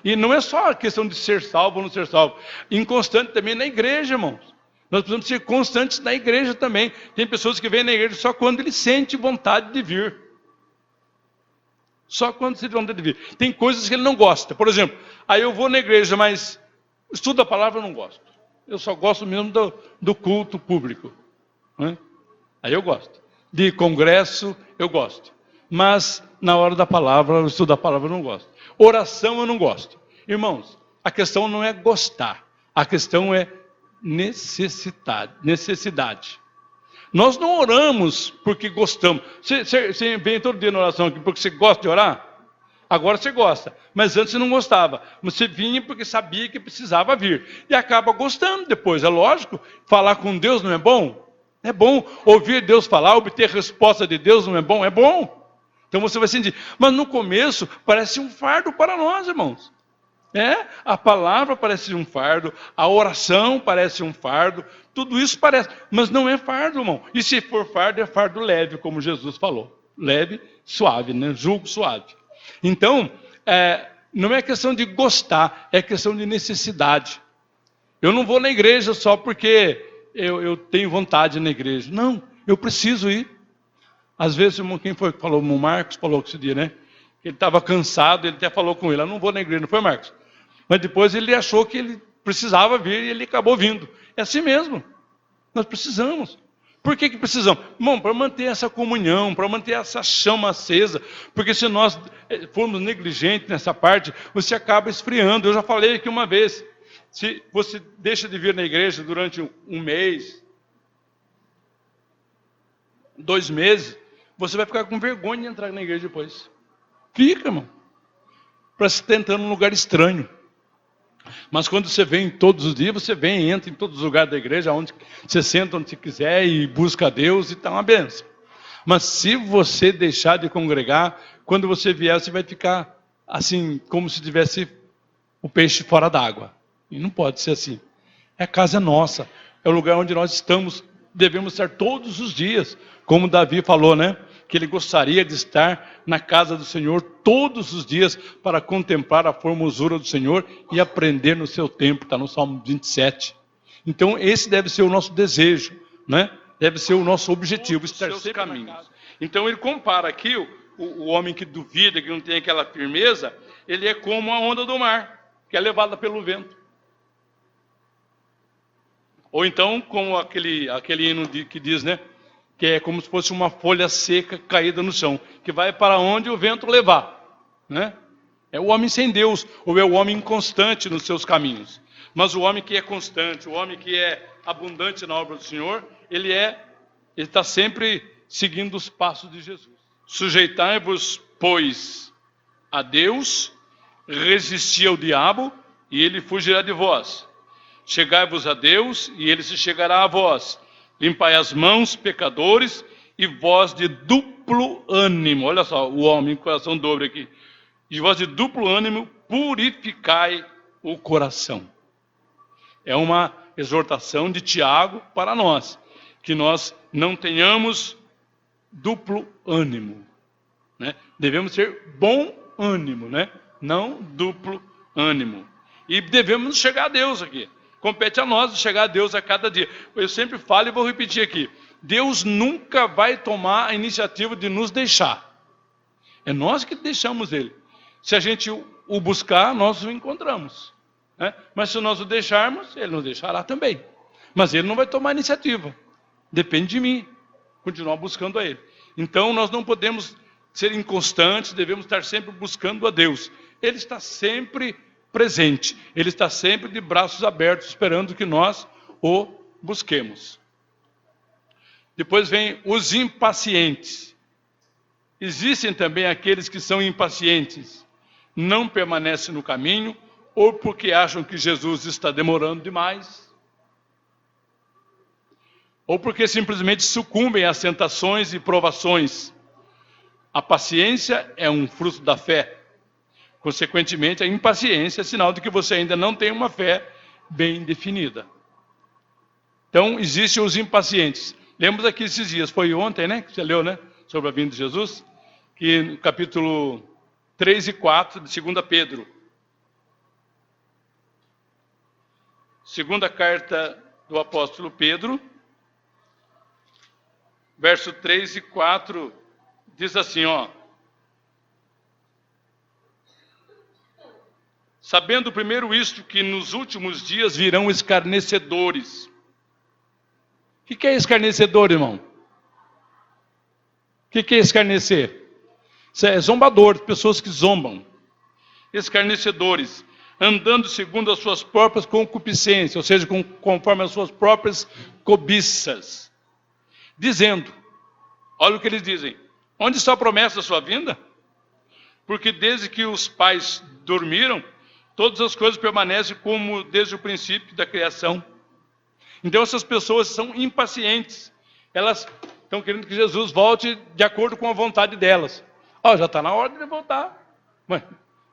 E não é só a questão de ser salvo ou não ser salvo. Inconstante também na igreja, irmãos. Nós precisamos ser constantes na igreja também. Tem pessoas que vêm na igreja só quando ele sente vontade de vir. Só quando sente vontade de vir. Tem coisas que ele não gosta. Por exemplo, aí eu vou na igreja, mas estudo a palavra eu não gosto. Eu só gosto mesmo do culto público. Né? Aí eu gosto. De congresso eu gosto. Mas na hora da palavra, eu estudo a palavra eu não gosto. Oração eu não gosto. Irmãos, a questão não é gostar. A questão é necessidade. Nós não oramos porque gostamos. Você vem todo dia na oração aqui porque você gosta de orar? Agora você gosta. Mas antes você não gostava. Você vinha porque sabia que precisava vir. E acaba gostando depois. É lógico. Falar com Deus não é bom? É bom. Ouvir Deus falar, obter resposta de Deus não é bom? É bom. Então você vai sentir. Mas no começo parece um fardo para nós, irmãos. A palavra parece um fardo, a oração parece um fardo, tudo isso parece, mas não é fardo, irmão. E se for fardo, é fardo leve, como Jesus falou. Leve, suave, né? Jugo suave. Então, não é questão de gostar, é questão de necessidade. Eu não vou na igreja só porque eu tenho vontade na igreja. Não, eu preciso ir. Às vezes, quem foi que falou? O Marcos falou que esse dia, né? Ele estava cansado, ele até falou com ele, eu não vou na igreja, não foi, Marcos? Mas depois ele achou que ele precisava vir e ele acabou vindo. É assim mesmo. Nós precisamos. Por que precisamos? Bom, para manter essa comunhão, para manter essa chama acesa. Porque se nós formos negligentes nessa parte, você acaba esfriando. Eu já falei aqui uma vez. Se você deixa de vir na igreja durante um mês, 2 meses, você vai ficar com vergonha de entrar na igreja depois. Fica, irmão. Parece que você está entrando num lugar estranho. Mas quando você vem todos os dias, você vem e entra em todos os lugares da igreja, onde você senta onde você quiser e busca a Deus e está uma benção. Mas se você deixar de congregar, quando você vier, você vai ficar assim, como se tivesse o peixe fora d'água. E não pode ser assim. A casa é nossa, é o lugar onde nós estamos, devemos estar todos os dias. Como Davi falou, né? Que ele gostaria de estar na casa do Senhor todos os dias para contemplar a formosura do Senhor e aprender no seu tempo. Está no Salmo 27. Então esse deve ser o nosso desejo, né? Deve ser o nosso objetivo, estar sempre caminhos. Então ele compara aqui o homem que duvida, que não tem aquela firmeza, ele é como a onda do mar, que é levada pelo vento. Ou então, como aquele hino que diz, né? Que é como se fosse uma folha seca caída no chão, que vai para onde o vento levar, né? É o homem sem Deus, ou é o homem inconstante nos seus caminhos. Mas o homem que é constante, o homem que é abundante na obra do Senhor, ele está sempre seguindo os passos de Jesus. Sujeitai-vos, pois, a Deus, resisti ao diabo, e ele fugirá de vós. Chegai-vos a Deus, e ele se chegará a vós. Limpai as mãos, pecadores, e vós de duplo ânimo. Olha só, o homem, coração dobre aqui. E vós de duplo ânimo, purificai o coração. É uma exortação de Tiago para nós, que nós não tenhamos duplo ânimo, né? Devemos ter bom ânimo, né? Não duplo ânimo. E devemos chegar a Deus aqui. Compete a nós chegar a Deus a cada dia. Eu sempre falo e vou repetir aqui. Deus nunca vai tomar a iniciativa de nos deixar. É nós que deixamos Ele. Se a gente o buscar, nós o encontramos, né? Mas se nós o deixarmos, Ele nos deixará também. Mas Ele não vai tomar a iniciativa. Depende de mim. Continuar buscando a Ele. Então nós não podemos ser inconstantes, devemos estar sempre buscando a Deus. Ele está sempre presente. Ele está sempre de braços abertos, esperando que nós o busquemos. Depois vem os impacientes. Existem também aqueles que são impacientes, não permanecem no caminho, ou porque acham que Jesus está demorando demais, ou porque simplesmente sucumbem às tentações e provações. A paciência é um fruto da fé. Consequentemente, a impaciência é sinal de que você ainda não tem uma fé bem definida. Então, existem os impacientes. Lembra aqui esses dias, foi ontem, né, que você leu, né, sobre a vinda de Jesus? Que no capítulo 3 e 4 de 2 Pedro. Segunda carta do apóstolo Pedro, verso 3 e 4, diz assim, ó. Sabendo primeiro isto, que nos últimos dias virão escarnecedores. O que é escarnecedor, irmão? O que é escarnecer? Isso é zombador, pessoas que zombam. Escarnecedores, andando segundo as suas próprias concupiscências, ou seja, conforme as suas próprias cobiças. Dizendo, olha o que eles dizem, onde está a promessa da sua vinda? Porque desde que os pais dormiram, todas as coisas permanecem como desde o princípio da criação. Então essas pessoas são impacientes. Elas estão querendo que Jesus volte de acordo com a vontade delas. Já está na hora de ele voltar. Mas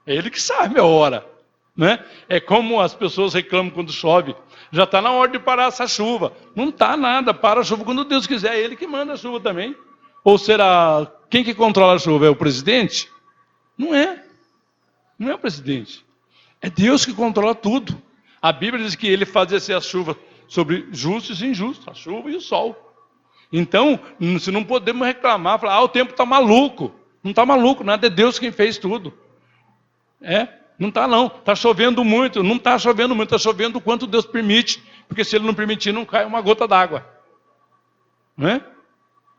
é ele que sabe a hora, né? É como as pessoas reclamam quando chove. Já está na hora de parar essa chuva. Não está nada, para a chuva quando Deus quiser. É ele que manda a chuva também. Ou será, quem que controla a chuva? É o presidente? Não é. Não é o presidente. É Deus que controla tudo. A Bíblia diz que ele faz descer a chuva sobre justos e injustos, a chuva e o sol. Então, se não podemos reclamar, falar, o tempo está maluco. Não está maluco, nada, é Deus quem fez tudo. Não está não, está chovendo muito, não está chovendo muito, está chovendo o quanto Deus permite, porque se Ele não permitir, não cai uma gota d'água. Não é?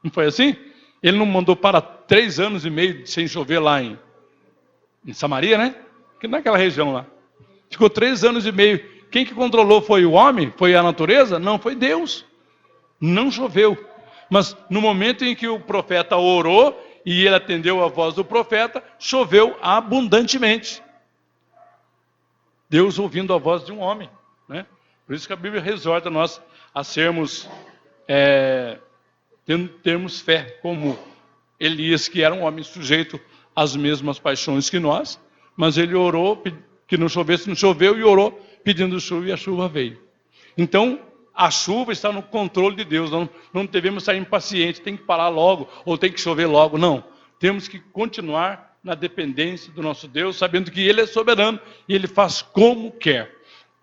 Não foi assim? Ele não mandou para 3 anos e meio sem chover lá em Samaria, né? Que naquela região lá. Ficou 3 anos e meio. Quem que controlou foi o homem? Foi a natureza? Não, foi Deus. Não choveu. Mas no momento em que o profeta orou e ele atendeu a voz do profeta, choveu abundantemente. Deus ouvindo a voz de um homem, né? Por isso que a Bíblia exorta nós a sermos, termos fé como Elias, que era um homem sujeito às mesmas paixões que nós, mas ele orou que não chovesse, não choveu, e orou pedindo chuva, e a chuva veio. Então, a chuva está no controle de Deus. Não devemos estar impacientes, tem que parar logo, ou tem que chover logo. Não. Temos que continuar na dependência do nosso Deus, sabendo que Ele é soberano e Ele faz como quer.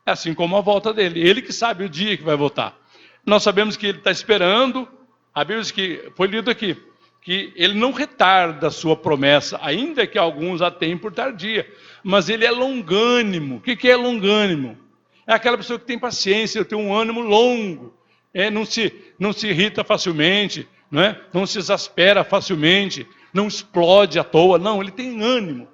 Assim como a volta dele. Ele que sabe o dia que vai voltar. Nós sabemos que Ele está esperando. A Bíblia diz que, foi lido aqui, que Ele não retarda a sua promessa, ainda que alguns a tenham por tardia. Mas Ele é longânimo. O que é longânimo? É aquela pessoa que tem paciência, tem um ânimo longo, não se irrita facilmente, não se exaspera facilmente, não explode à toa. Não, ele tem ânimo,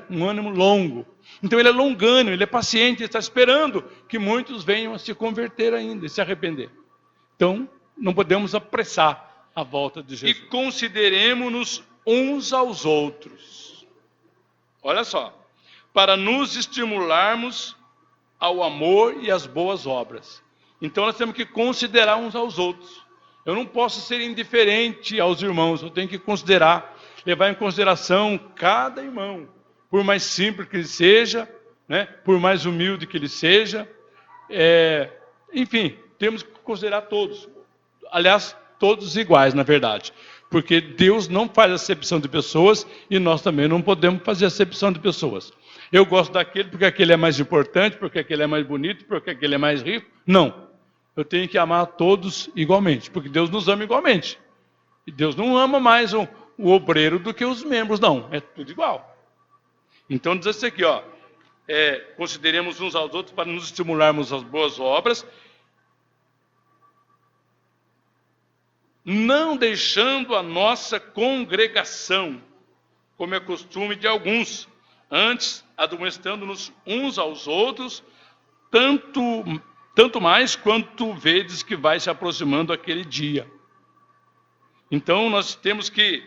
um ânimo longo. Então ele é longânimo, ele é paciente, ele está esperando que muitos venham a se converter ainda e se arrepender. Então, não podemos apressar a volta de Jesus. E consideremos-nos uns aos outros. Olha só, para nos estimularmos ao amor e às boas obras. Então nós temos que considerar uns aos outros. Eu não posso ser indiferente aos irmãos, eu tenho que considerar, levar em consideração cada irmão, por mais simples que ele seja, por mais humilde que ele seja, enfim, temos que considerar todos. Aliás, todos iguais, na verdade. Porque Deus não faz acepção de pessoas e nós também não podemos fazer acepção de pessoas. Eu gosto daquele porque aquele é mais importante, porque aquele é mais bonito, porque aquele é mais rico. Não. Eu tenho que amar todos igualmente, porque Deus nos ama igualmente. E Deus não ama mais o obreiro do que os membros, não. É tudo igual. Então diz isso aqui, consideremos uns aos outros para nos estimularmos às boas obras, não deixando a nossa congregação, como é costume de alguns, antes admoestando-nos uns aos outros, tanto mais quanto vedes que vai se aproximando aquele dia. Então nós temos que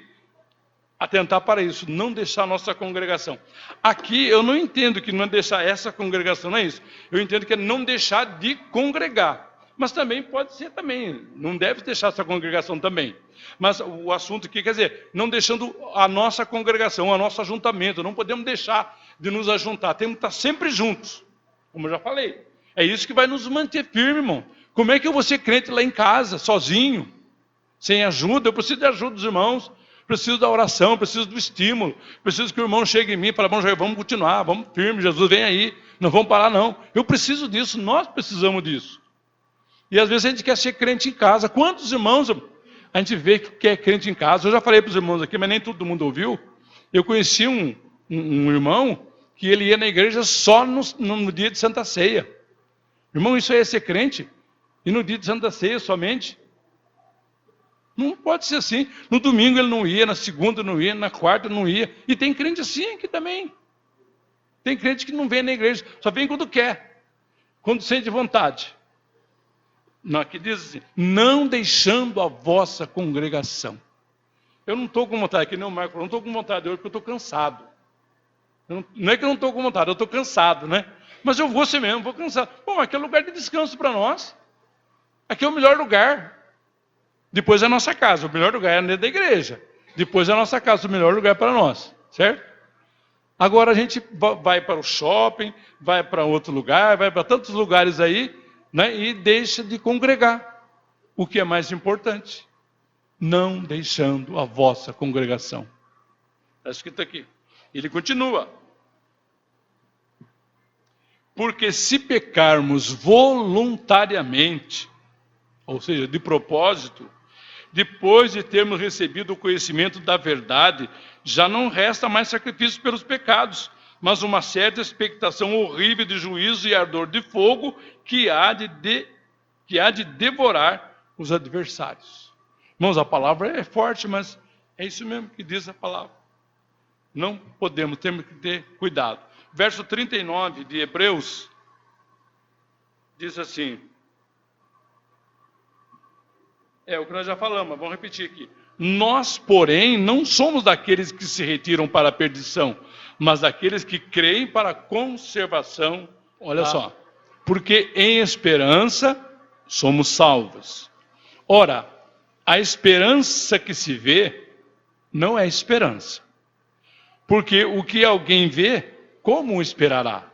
atentar para isso, não deixar a nossa congregação. Aqui eu não entendo que não é deixar essa congregação, não é isso. Eu entendo que é não deixar de congregar. Mas também pode ser também, não deve deixar essa congregação também. Mas o assunto aqui, quer dizer, não deixando a nossa congregação, o nosso ajuntamento, não podemos deixar de nos ajuntar, temos que estar sempre juntos, como eu já falei. É isso que vai nos manter firmes, irmão. Como é que eu vou ser crente lá em casa, sozinho, sem ajuda? Eu preciso de ajuda dos irmãos, preciso da oração, preciso do estímulo, preciso que o irmão chegue em mim e fale, vamos continuar, vamos firme, Jesus vem aí, não vamos parar não. Eu preciso disso, nós precisamos disso. E às vezes a gente quer ser crente em casa. Quantos irmãos a gente vê que é crente em casa? Eu já falei para os irmãos aqui, mas nem todo mundo ouviu. Eu conheci um irmão que ele ia na igreja só no dia de Santa Ceia. Irmão, isso aí é ser crente? E no dia de Santa Ceia somente? Não pode ser assim. No domingo ele não ia, na segunda não ia, na quarta não ia. E tem crente assim aqui também. Tem crente que não vem na igreja, só vem quando quer, quando sente vontade. Não, aqui diz assim, não deixando a vossa congregação. Eu não estou com vontade, aqui nem o Marco, eu não estou com vontade hoje porque eu estou cansado. Não é que eu não estou com vontade, eu estou cansado, Mas eu vou ser mesmo, vou cansado. Bom, aqui é lugar de descanso para nós. Aqui é o melhor lugar. Depois é a nossa casa, o melhor lugar é dentro da igreja. Depois é a nossa casa, o melhor lugar para nós, certo? Agora a gente vai para o shopping, vai para outro lugar, vai para tantos lugares aí, e deixa de congregar. O que é mais importante? Não deixando a vossa congregação. Está escrito aqui. Ele continua. Porque se pecarmos voluntariamente, ou seja, de propósito, depois de termos recebido o conhecimento da verdade, já não resta mais sacrifício pelos pecados, mas uma certa expectação horrível de juízo e ardor de fogo que há de devorar os adversários. Irmãos, a palavra é forte, mas é isso mesmo que diz a palavra. Não podemos, temos que ter cuidado. Verso 39 de Hebreus diz assim: É o que nós já falamos, mas vamos repetir aqui. Nós, porém, não somos daqueles que se retiram para a perdição, mas daqueles que creem para a conservação. Olha só. Porque em esperança somos salvos. Ora, a esperança que se vê não é esperança. Porque o que alguém vê, como esperará?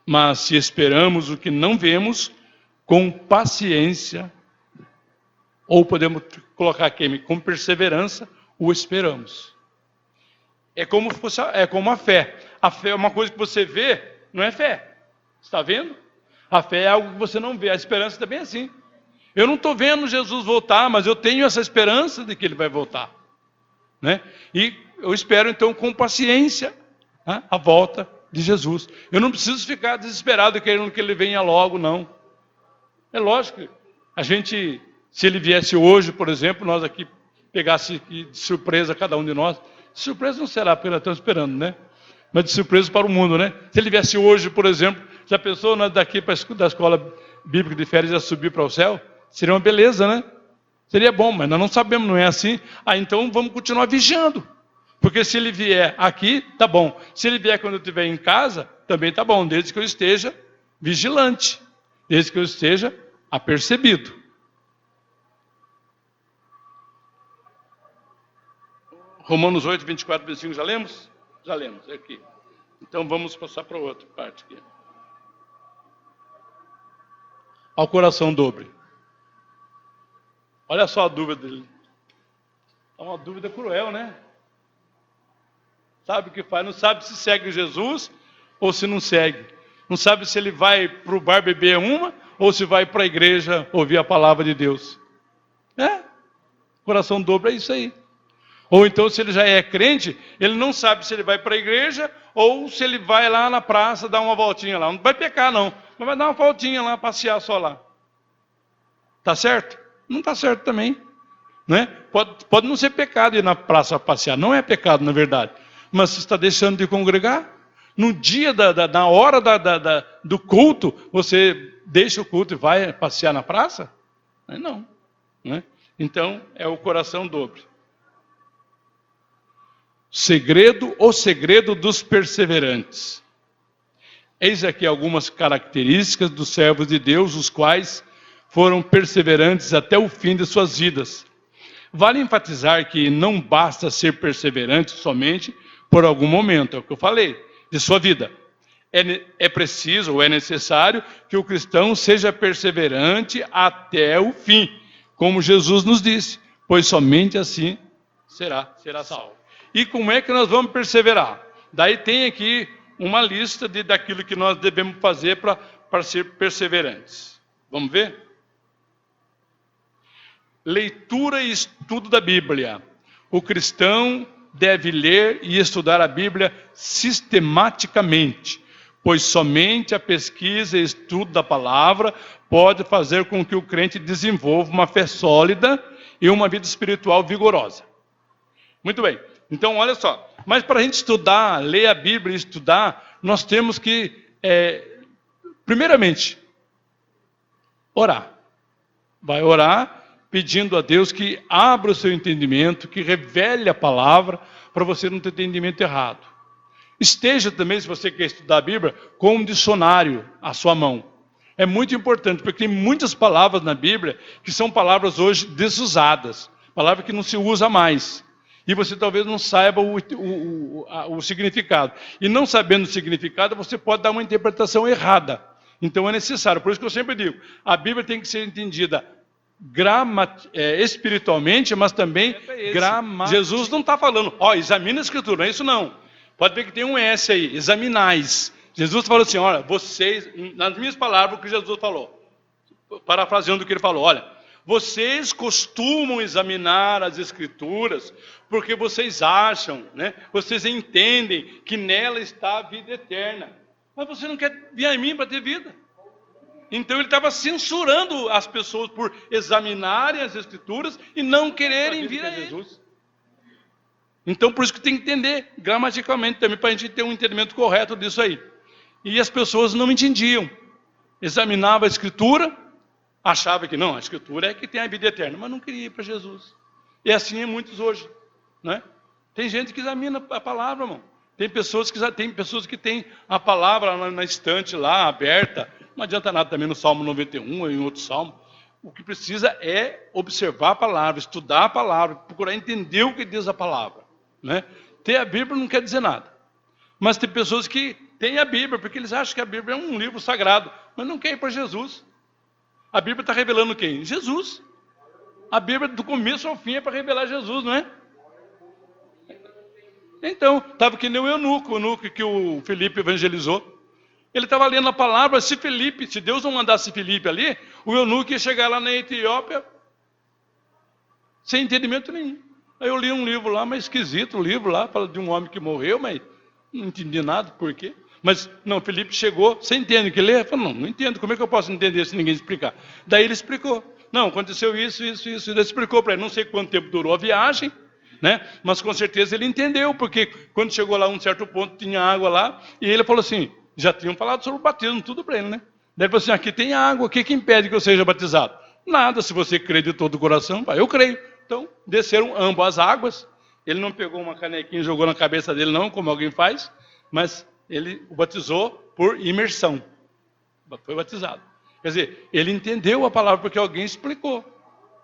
Mas se esperamos o que não vemos, com paciência, ou podemos colocar aqui, com perseverança, o esperamos. É como a fé. A fé é uma coisa que você vê, não é fé. Está vendo? A fé é algo que você não vê. A esperança também é assim. Eu não estou vendo Jesus voltar, mas eu tenho essa esperança de que ele vai voltar. Né? E eu espero então com paciência, né, a volta de Jesus. Eu não preciso ficar desesperado querendo que ele venha logo, não. É lógico. A gente, se ele viesse hoje, por exemplo, nós aqui pegasse de surpresa cada um de nós. De surpresa não será, porque nós estamos esperando, né? Mas de surpresa para o mundo, né? Se ele viesse hoje, por exemplo, já pensou nós daqui da escola bíblica de férias já subir para o céu? Seria uma beleza, né? Seria bom, mas nós não sabemos, não é assim. Então vamos continuar vigiando. Porque se ele vier aqui, tá bom. Se ele vier quando eu estiver em casa, também tá bom, desde que eu esteja vigilante. Desde que eu esteja apercebido. Romanos 8, 24, 25, já lemos? Já lemos, é aqui. Então vamos passar para outra parte aqui. Ao coração dobre. Olha só a dúvida dele. É uma dúvida cruel, né? Sabe o que faz? Não sabe se segue Jesus ou se não segue. Não sabe se ele vai para o bar beber uma ou se vai para a igreja ouvir a palavra de Deus. Coração dobre é isso aí. Ou então, se ele já é crente, ele não sabe se ele vai para a igreja ou se ele vai lá na praça dar uma voltinha lá. Não vai pecar, não. Mas vai dar uma voltinha lá, passear só lá. Tá certo? Não está certo também. Né? Pode não ser pecado ir na praça passear. Não é pecado, na verdade. Mas você está deixando de congregar? No dia, na hora do culto, você deixa o culto e vai passear na praça? Não. Né? Então, é o coração dobre. O segredo dos perseverantes. Eis aqui algumas características dos servos de Deus, os quais foram perseverantes até o fim de suas vidas. Vale enfatizar que não basta ser perseverante somente por algum momento, é o que eu falei, de sua vida. É preciso ou é necessário que o cristão seja perseverante até o fim, como Jesus nos disse, pois somente assim será salvo. E como é que nós vamos perseverar? Daí tem aqui uma lista daquilo que nós devemos fazer para ser perseverantes. Vamos ver? Leitura e estudo da Bíblia. O cristão deve ler e estudar a Bíblia sistematicamente, pois somente a pesquisa e estudo da palavra pode fazer com que o crente desenvolva uma fé sólida e uma vida espiritual vigorosa. Muito bem. Então, olha só. Mas para a gente estudar, ler a Bíblia e estudar, nós temos que, primeiramente, orar. Vai orar pedindo a Deus que abra o seu entendimento, que revele a palavra, para você não ter entendimento errado. Esteja também, se você quer estudar a Bíblia, com um dicionário à sua mão. É muito importante, porque tem muitas palavras na Bíblia que são palavras hoje desusadas, palavras que não se usa mais. E você talvez não saiba o significado. E não sabendo o significado, você pode dar uma interpretação errada. Então é necessário, por isso que eu sempre digo, a Bíblia tem que ser entendida espiritualmente, mas também Jesus não está falando, examina a Escritura, não é isso não. Pode ver que tem um S aí, examinais. Jesus falou assim, olha, vocês, nas minhas palavras, o que Jesus falou, parafraseando o que ele falou, olha, vocês costumam examinar as Escrituras porque vocês acham, né? Vocês entendem que nela está a vida eterna. Mas você não quer vir a mim para ter vida. Então ele estava censurando as pessoas por examinarem as Escrituras e não quererem vir a Jesus. Então por isso que tem que entender gramaticalmente também, para a gente ter um entendimento correto disso aí. E as pessoas não entendiam. Examinavam a Escritura, Achava que não, a Escritura é que tem a vida eterna, mas não queria ir para Jesus. E assim é muitos hoje, né? Tem gente que examina a palavra, irmão. Tem pessoas que têm a palavra na estante lá, aberta. Não adianta nada também no Salmo 91 ou em outro salmo. O que precisa é observar a palavra, estudar a palavra, procurar entender o que diz a palavra, né? Ter a Bíblia não quer dizer nada. Mas tem pessoas que têm a Bíblia, porque eles acham que a Bíblia é um livro sagrado, mas não quer ir para Jesus. A Bíblia está revelando quem? Jesus. A Bíblia, do começo ao fim, é para revelar Jesus, não é? Então, estava que nem o eunuco que o Felipe evangelizou. Ele estava lendo a palavra, se Deus não mandasse Felipe ali, o eunuco ia chegar lá na Etiópia sem entendimento nenhum. Aí eu li um livro lá, mas esquisito, o livro lá, fala de um homem que morreu, mas não entendi nada, por quê? Mas, não, Felipe chegou, você entende o que lê? Ele falou, não entendo, como é que eu posso entender se ninguém explicar? Daí ele explicou. Não, aconteceu isso, ele explicou para ele, não sei quanto tempo durou a viagem, né? Mas com certeza ele entendeu, porque quando chegou lá a um certo ponto, tinha água lá, e ele falou assim, já tinham falado sobre o batismo, tudo para ele, né? Daí ele falou assim, aqui tem água, o que impede que eu seja batizado? Nada, se você crê de todo o coração, eu creio. Então, desceram ambas as águas, ele não pegou uma canequinha e jogou na cabeça dele não, como alguém faz, mas ele o batizou por imersão, foi batizado. Quer dizer, ele entendeu a palavra porque alguém explicou,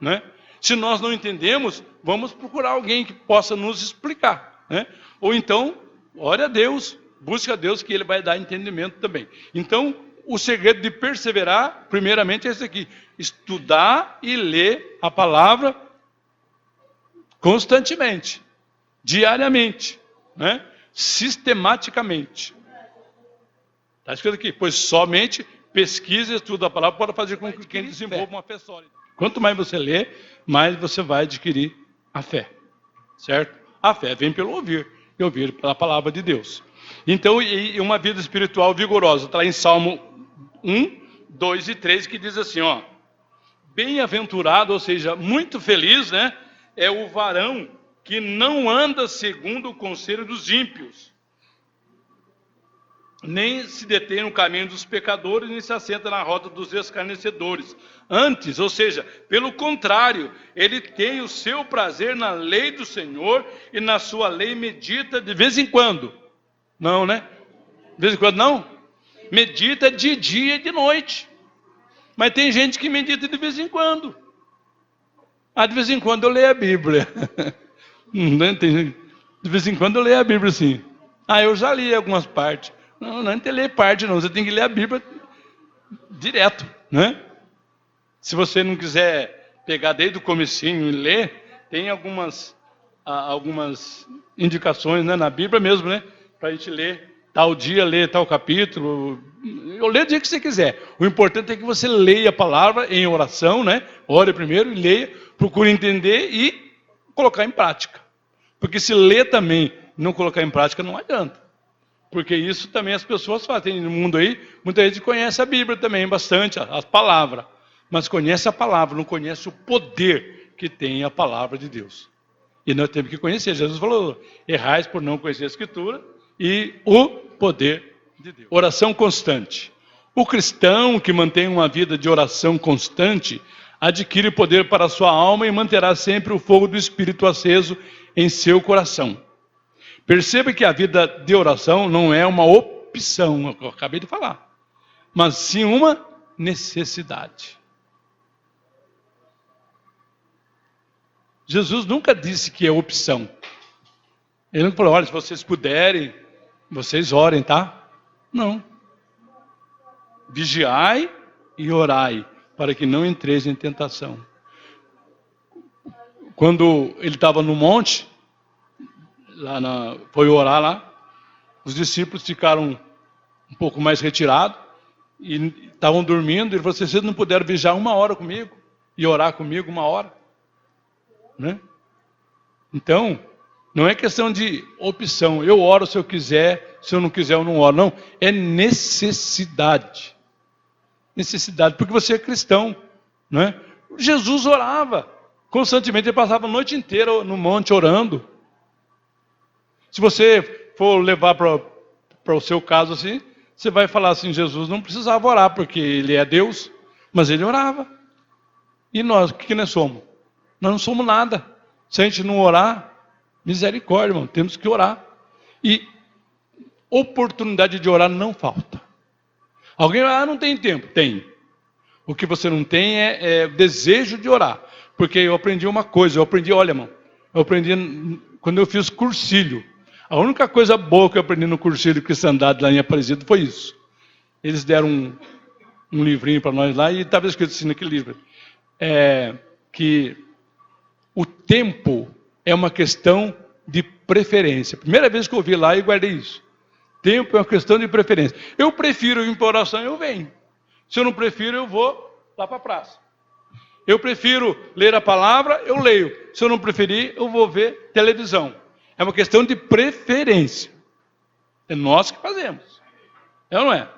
né? Se nós não entendemos, vamos procurar alguém que possa nos explicar, né? Ou então, ore a Deus, busque a Deus que Ele vai dar entendimento também. Então, o segredo de perseverar, primeiramente, é esse aqui: estudar e ler a palavra constantemente, diariamente, né? Sistematicamente. Está escrito aqui, pois somente pesquisa e estuda a palavra pode fazer com que quem desenvolva uma fé sólida. Quanto mais você lê, mais você vai adquirir a fé, certo? A fé vem pelo ouvir, e ouvir pela palavra de Deus. Então, e uma vida espiritual vigorosa, está lá em Salmo 1, 2 e 3, que diz assim, ó, bem-aventurado, ou seja, muito feliz, né? É o varão que não anda segundo o conselho dos ímpios, nem se detém no caminho dos pecadores, nem se assenta na roda dos escarnecedores. Antes, ou seja, pelo contrário, ele tem o seu prazer na lei do Senhor e na sua lei medita de vez em quando. Não, né? De vez em quando não? Medita de dia e de noite. Mas tem gente que medita de vez em quando. De vez em quando eu leio a Bíblia. De vez em quando eu leio a Bíblia sim. Eu já li algumas partes. Não tem que ler parte não, você tem que ler a Bíblia direto, né? Se você não quiser pegar desde o comecinho e ler, tem algumas indicações, né, na Bíblia mesmo, né? Para a gente ler tal dia, ler tal capítulo. Eu leio o dia que você quiser. O importante é que você leia a palavra em oração, né? Ore primeiro e leia, procure entender e colocar em prática. Porque se ler também e não colocar em prática, não adianta. Porque isso também as pessoas fazem no mundo aí. Muita gente conhece a Bíblia também, bastante, a palavra. Mas conhece a palavra, não conhece o poder que tem a palavra de Deus. E nós temos que conhecer. Jesus falou, errais por não conhecer a Escritura e o poder de Deus. Oração constante. O cristão que mantém uma vida de oração constante adquire poder para a sua alma e manterá sempre o fogo do Espírito aceso em seu coração. Perceba que a vida de oração não é uma opção, eu acabei de falar, mas sim uma necessidade. Jesus nunca disse que é opção. Ele não falou, olha, se vocês puderem, vocês orem, tá? Não. Vigiai e orai, para que não entreis em tentação. Quando ele estava no monte, foi orar lá, os discípulos ficaram um pouco mais retirados e estavam dormindo. Ele falou assim, vocês não puderam vigiar 1 hora comigo e orar comigo 1 hora, né? Então, não é questão de opção, eu oro se eu quiser, se eu não quiser eu não oro, não, é necessidade, porque você é cristão, né? Jesus orava constantemente, ele passava a noite inteira no monte orando. Se você for levar para o seu caso assim, você vai falar assim, Jesus não precisava orar, porque ele é Deus, mas ele orava. E nós, o que nós somos? Nós não somos nada. Se a gente não orar, misericórdia, irmão, temos que orar. E oportunidade de orar não falta. Alguém não tem tempo? Tem. O que você não tem é desejo de orar. Porque eu aprendi uma coisa, olha, irmão, eu aprendi quando eu fiz cursilho. A única coisa boa que eu aprendi no cursilho de cristandade lá em Aparecido foi isso. Eles deram um livrinho para nós lá e estava escrito assim naquele livro. Que o tempo é uma questão de preferência. Primeira vez que eu ouvi lá e guardei isso. Tempo é uma questão de preferência. Eu prefiro ir para oração, eu venho. Se eu não prefiro, eu vou lá para a praça. Eu prefiro ler a palavra, eu leio. Se eu não preferir, eu vou ver televisão. É uma questão de preferência. É nós que fazemos. É ou não é?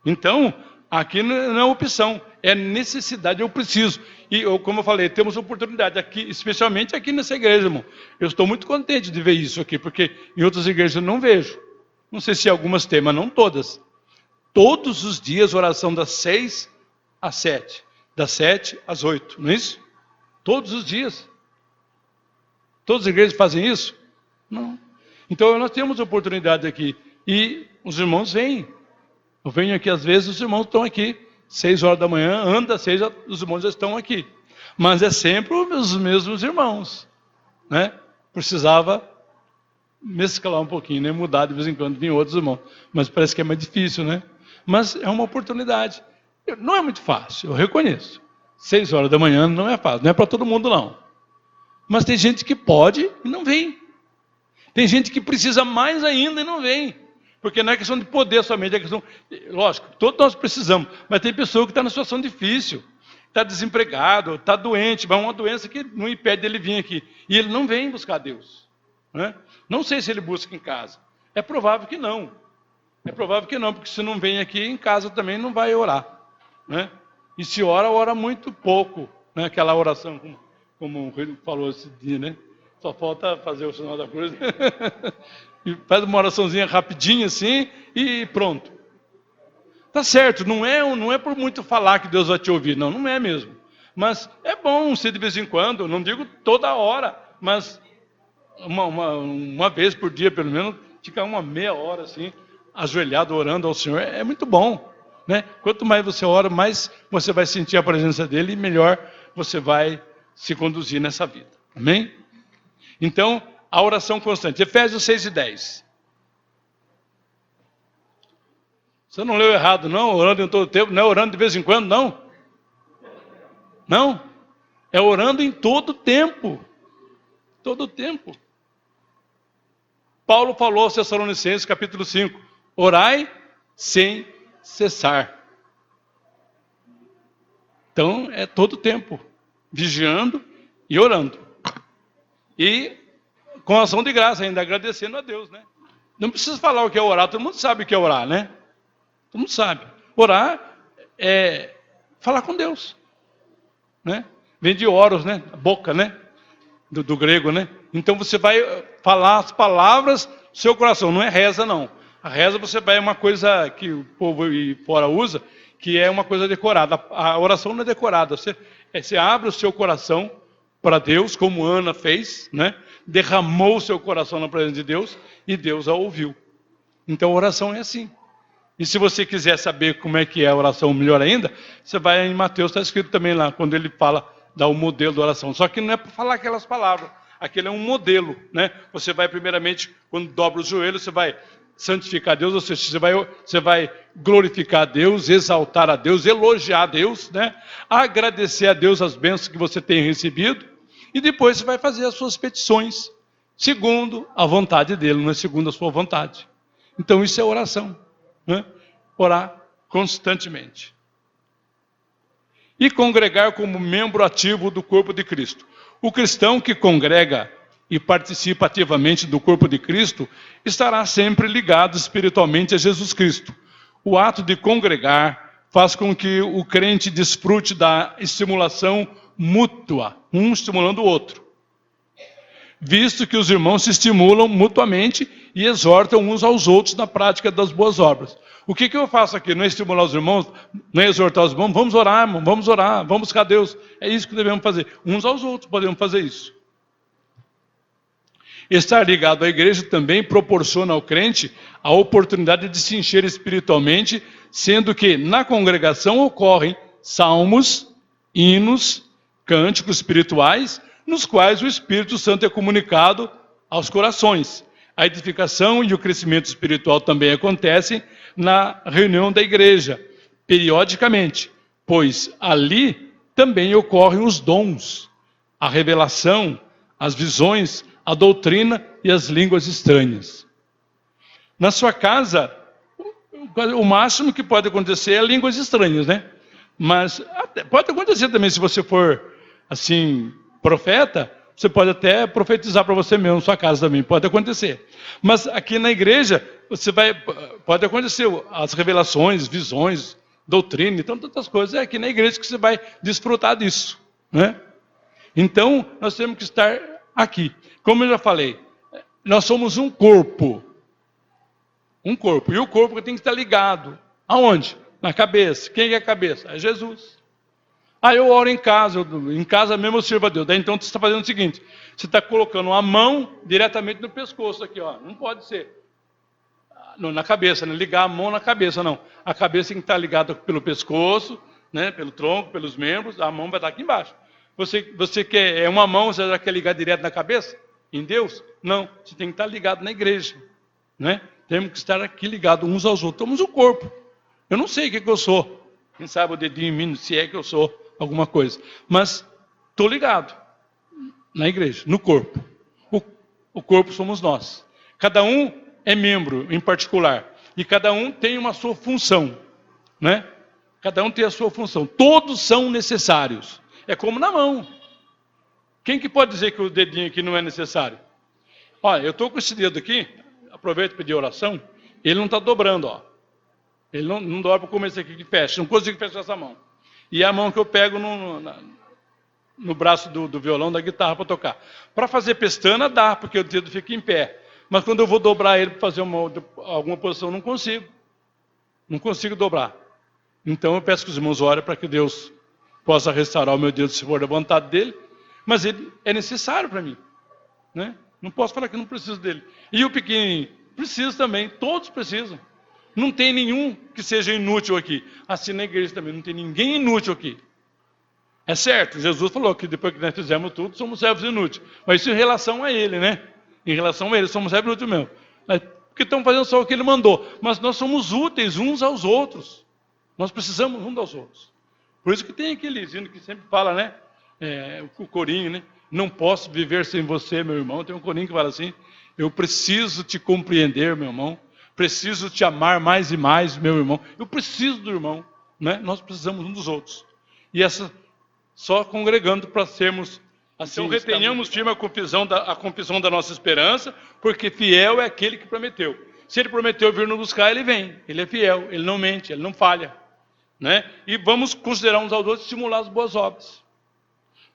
Então, aqui não é opção, é necessidade, eu preciso. E, como eu falei, temos oportunidade aqui, especialmente aqui nessa igreja, irmão. Eu estou muito contente de ver isso aqui, porque em outras igrejas eu não vejo. Não sei se algumas têm, mas não todas. Todos os dias, oração das 6 às 7. Das 7 às 8, não é isso? Todos os dias. Todas as igrejas fazem isso? Não. Então, nós temos oportunidade aqui. E os irmãos vêm. Eu venho aqui, às vezes, os irmãos estão aqui. 6 horas da manhã, anda 6, os irmãos já estão aqui. Mas é sempre os mesmos irmãos. Né? Precisava mesclar um pouquinho, né? Mudar de vez em quando, vir outros irmãos. Mas parece que é mais difícil, né? Mas é uma oportunidade. Não é muito fácil, eu reconheço. 6 horas da manhã não é fácil, não é para todo mundo não. Mas tem gente que pode e não vem. Tem gente que precisa mais ainda e não vem. Porque não é questão de poder somente, é questão... Lógico, todos nós precisamos, mas tem pessoa que está numa situação difícil, está desempregado, está doente, mas uma doença que não impede dele vir aqui. E ele não vem buscar Deus. Né? Não sei se ele busca em casa. É provável que não. É provável que não, porque se não vem aqui, em casa também não vai orar. Né? E se ora muito pouco. Né? Aquela oração, como ele falou esse dia, né? Só falta fazer o sinal da cruz. E faz uma oraçãozinha rapidinha assim e pronto. Tá certo, não é por muito falar que Deus vai te ouvir. Não é mesmo. Mas é bom ser de vez em quando, não digo toda hora, mas uma vez por dia, pelo menos, ficar uma meia hora assim, ajoelhado, orando ao Senhor, é muito bom. Né? Quanto mais você ora, mais você vai sentir a presença dele e melhor você vai se conduzir nessa vida. Amém? Então, a oração constante. Efésios 6:10. Você não leu errado, não? Orando em todo tempo, não é orando de vez em quando, não? Não. É orando em todo tempo. Todo tempo. Paulo falou aos Tessalonicenses, capítulo 5. Orai sem cessar. Então, é todo tempo. Vigiando e orando. E com ação de graça ainda, agradecendo a Deus, né? Não precisa falar o que é orar, todo mundo sabe o que é orar, né? Todo mundo sabe. Orar é falar com Deus, né? Vem de oros, né? A boca, né? Do grego, né? Então você vai falar as palavras do seu coração, não é reza, não. A reza você vai, é uma coisa que o povo aí fora usa, que é uma coisa decorada. A oração não é decorada, você abre o seu coração para Deus, como Ana fez, né? Derramou o seu coração na presença de Deus e Deus a ouviu. Então a oração é assim. E se você quiser saber como é que é a oração melhor ainda, você vai em Mateus, está escrito também lá, quando ele fala, dá o modelo da oração. Só que não é para falar aquelas palavras, aquele é um modelo, né? Você vai primeiramente, quando dobra os joelhos, você vai santificar a Deus, ou seja, você vai glorificar a Deus, exaltar a Deus, elogiar a Deus, né? Agradecer a Deus as bênçãos que você tem recebido, e depois você vai fazer as suas petições, segundo a vontade dele, não é segundo a sua vontade. Então isso é oração, né? Orar constantemente. E congregar como membro ativo do corpo de Cristo. O cristão que congrega e participa ativamente do corpo de Cristo estará sempre ligado espiritualmente a Jesus Cristo. O ato de congregar faz com que o crente desfrute da estimulação mútua, um estimulando o outro. Visto que os irmãos se estimulam mutuamente e exortam uns aos outros na prática das boas obras. O que eu faço aqui? Não é estimular os irmãos, não é exortar os irmãos, vamos orar, irmão, vamos orar, vamos buscar Deus. É isso que devemos fazer. Uns aos outros podemos fazer isso. Estar ligado à igreja também proporciona ao crente a oportunidade de se encher espiritualmente, sendo que na congregação ocorrem salmos, hinos, cânticos espirituais, nos quais o Espírito Santo é comunicado aos corações. A edificação e o crescimento espiritual também acontecem na reunião da igreja, periodicamente, pois ali também ocorrem os dons, a revelação, as visões, a doutrina e as línguas estranhas. Na sua casa, o máximo que pode acontecer é línguas estranhas, né? Mas pode acontecer também, se você for, assim, profeta, você pode até profetizar para você mesmo, na sua casa também, pode acontecer. Mas aqui na igreja, pode acontecer as revelações, visões, doutrina e tantas coisas. É aqui na igreja que você vai desfrutar disso, né? Então, nós temos que estar aqui. Como eu já falei, nós somos um corpo. Um corpo. E o corpo tem que estar ligado. Aonde? Na cabeça. Quem é a cabeça? É Jesus. Eu oro em casa mesmo eu sirvo a Deus. Daí então você está fazendo o seguinte, você está colocando a mão diretamente no pescoço aqui, ó. Não pode ser na cabeça, né? Ligar a mão na cabeça, não. A cabeça tem que estar ligada pelo pescoço, né? Pelo tronco, pelos membros, a mão vai estar aqui embaixo. Você quer uma mão, você já quer ligar direto na cabeça? Em Deus? Não, você tem que estar ligado na igreja, né? Temos que estar aqui ligados uns aos outros. Somos o corpo. Eu não sei o que eu sou. Quem sabe o dedinho em mim, se é que eu sou alguma coisa. Mas estou ligado na igreja, no corpo. O corpo somos nós. Cada um é membro em particular. E cada um tem uma sua função, né? Cada um tem a sua função. Todos são necessários. É como na mão. Quem que pode dizer que o dedinho aqui não é necessário? Olha, eu estou com esse dedo aqui, aproveito para pedir oração, ele não está dobrando, ó. Ele não dobra como esse aqui que fecha, não consigo fechar essa mão. E é a mão que eu pego no braço do violão, da guitarra para tocar. Para fazer pestana dá, porque o dedo fica em pé. Mas quando eu vou dobrar ele para fazer alguma posição, não consigo. Não consigo dobrar. Então eu peço que os irmãos orem para que Deus possa restaurar o meu dedo, se for da vontade dele. Mas ele é necessário para mim, né? Não posso falar que não preciso dele. E o pequenininho precisa também, todos precisam. Não tem nenhum que seja inútil aqui. Assim na igreja também, não tem ninguém inútil aqui. É certo, Jesus falou que depois que nós fizemos tudo, somos servos inúteis. Mas isso em relação a ele, né? Em relação a ele, somos servos inúteis mesmo. Porque estamos fazendo só o que ele mandou. Mas nós somos úteis uns aos outros. Nós precisamos uns aos outros. Por isso que tem aquele hino que sempre fala, né? O corinho, né? Não posso viver sem você, meu irmão. Tem um corinho que fala assim: eu preciso te compreender, meu irmão. Preciso te amar mais e mais, meu irmão. Eu preciso do irmão, né? Nós precisamos uns dos outros. E só congregando para sermos assim. Então retenhamos firme a confissão da nossa esperança, porque fiel é aquele que prometeu. Se ele prometeu vir nos buscar, ele vem. Ele é fiel, ele não mente, ele não falha, né? E vamos considerar uns aos outros e estimular as boas obras.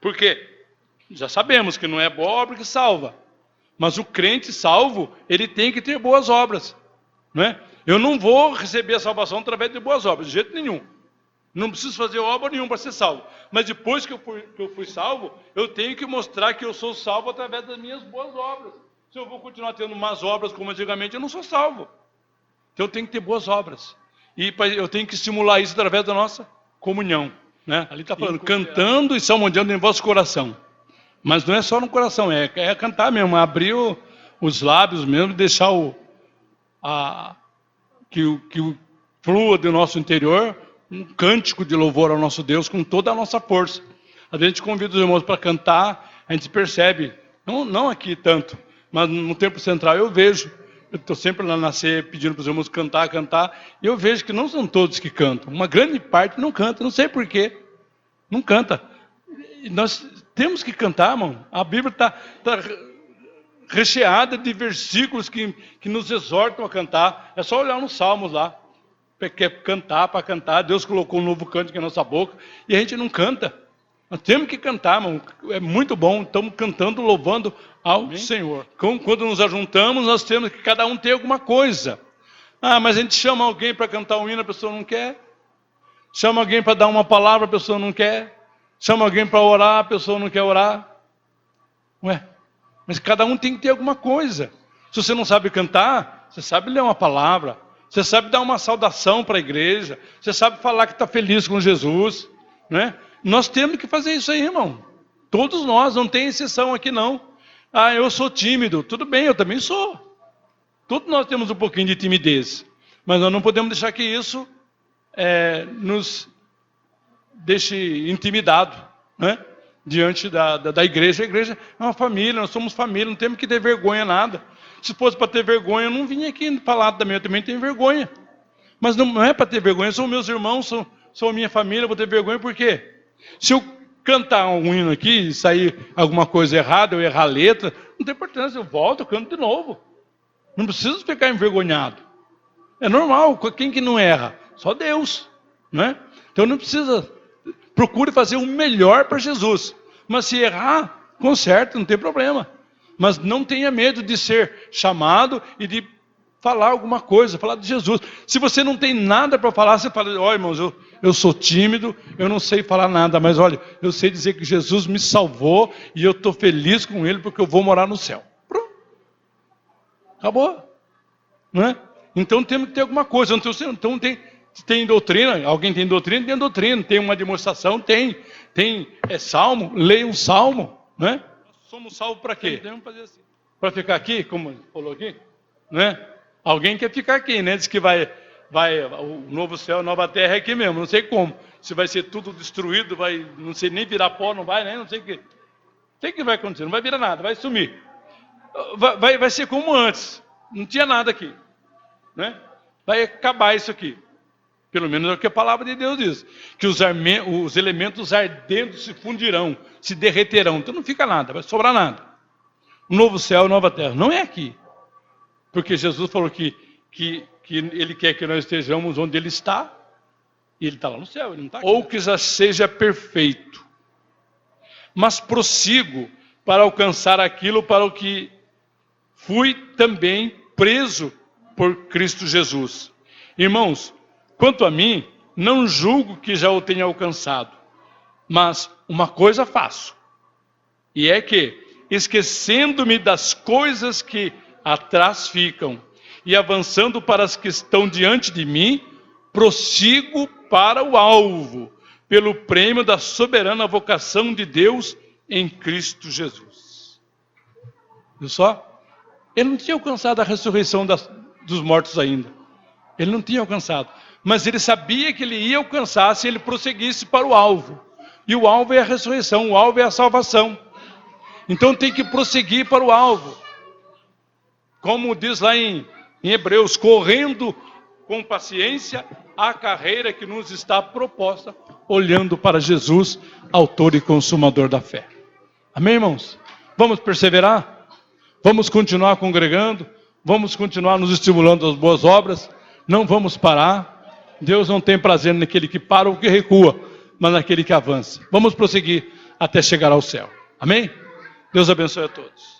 Porque já sabemos que não é boa obra que salva. Mas o crente salvo, ele tem que ter boas obras, né? Eu não vou receber a salvação através de boas obras, de jeito nenhum. Não preciso fazer obra nenhuma para ser salvo. Mas depois que eu fui salvo, eu tenho que mostrar que eu sou salvo através das minhas boas obras. Se eu vou continuar tendo más obras como antigamente, eu não sou salvo. Então eu tenho que ter boas obras. E eu tenho que estimular isso através da nossa comunhão, né? Ali está falando, cantando e salmodiando em vosso coração. Mas não é só no coração, é cantar mesmo, abrir os lábios mesmo, deixar que flua do nosso interior um cântico de louvor ao nosso Deus com toda a nossa força. Às vezes a gente convida os irmãos para cantar, a gente percebe, não aqui tanto, mas no templo central eu vejo, eu estou sempre lá na ceia pedindo para os irmãos cantar, e eu vejo que não são todos que cantam, uma grande parte não canta, não sei porquê, não canta. Nós temos que cantar, irmão. A Bíblia está recheada de versículos que nos exortam a cantar. É só olhar nos Salmos lá. Quer cantar para cantar. Deus colocou um novo cântico em nossa boca e a gente não canta. Nós temos que cantar, irmão. É muito bom. Estamos cantando, louvando ao Amém. Senhor. Quando nos ajuntamos, nós temos que cada um ter alguma coisa. Ah, mas a gente chama alguém para cantar um hino, a pessoa não quer. Chama alguém para dar uma palavra, a pessoa não quer. Chama alguém para orar, a pessoa não quer orar. Ué, mas cada um tem que ter alguma coisa. Se você não sabe cantar, você sabe ler uma palavra. Você sabe dar uma saudação para a igreja. Você sabe falar que está feliz com Jesus, né? Nós temos que fazer isso aí, irmão. Todos nós, não tem exceção aqui não. Ah, eu sou tímido. Tudo bem, eu também sou. Todos nós temos um pouquinho de timidez. Mas nós não podemos deixar que isso nos deixe intimidado, né? Diante da igreja. A igreja é uma família, nós somos família, não temos que ter vergonha nada. Se fosse para ter vergonha, eu não vim aqui falar também, eu também tenho vergonha. Mas não é para ter vergonha, são meus irmãos, são a minha família, eu vou ter vergonha por quê? Se eu cantar um hino aqui e sair alguma coisa errada, eu errar a letra, não tem importância, eu volto, eu canto de novo. Não preciso ficar envergonhado. É normal, quem que não erra? Só Deus, né? Então não precisa, procure fazer o melhor para Jesus. Mas se errar, conserte, não tem problema. Mas não tenha medo de ser chamado e de falar alguma coisa, falar de Jesus. Se você não tem nada para falar, você fala, ó irmãos, eu sou tímido, eu não sei falar nada, mas olha, eu sei dizer que Jesus me salvou e eu estou feliz com Ele porque eu vou morar no céu. Pronto. Acabou. Não é? Então temos que ter alguma coisa. Então tem doutrina, alguém tem doutrina, tem uma demonstração, tem salmo, leia um salmo, né? Somos salvos para quê? Assim. Para ficar aqui, como falou aqui, né? Alguém quer ficar aqui, né? Diz que vai o novo céu, a nova terra é aqui mesmo, não sei como. Se vai ser tudo destruído, vai, não sei nem virar pó, não vai, né? Não sei o que. Não sei o que vai acontecer, não vai virar nada, vai sumir. Vai ser como antes, não tinha nada aqui, né? Vai acabar isso aqui. Pelo menos é o que a palavra de Deus diz. Que os elementos ardentes se fundirão, se derreterão. Então não fica nada, vai sobrar nada. Um novo céu, nova terra. Não é aqui. Porque Jesus falou que Ele quer que nós estejamos onde Ele está. E Ele está lá no céu, Ele não está aqui. Ou que já seja perfeito. Mas prossigo para alcançar aquilo para o que fui também preso por Cristo Jesus. Irmãos, quanto a mim, não julgo que já o tenha alcançado, mas uma coisa faço, e é que, esquecendo-me das coisas que atrás ficam, e avançando para as que estão diante de mim, prossigo para o alvo, pelo prêmio da soberana vocação de Deus em Cristo Jesus. Viu só? Ele não tinha alcançado a ressurreição dos mortos ainda. Ele não tinha alcançado. Mas ele sabia que ele ia alcançar se ele prosseguisse para o alvo. E o alvo é a ressurreição, o alvo é a salvação. Então tem que prosseguir para o alvo. Como diz lá em Hebreus, correndo com paciência a carreira que nos está proposta, olhando para Jesus, autor e consumador da fé. Amém, irmãos? Vamos perseverar? Vamos continuar congregando? Vamos continuar nos estimulando às boas obras? Não vamos parar. Deus não tem prazer naquele que para ou que recua, mas naquele que avança. Vamos prosseguir até chegar ao céu. Amém? Deus abençoe a todos.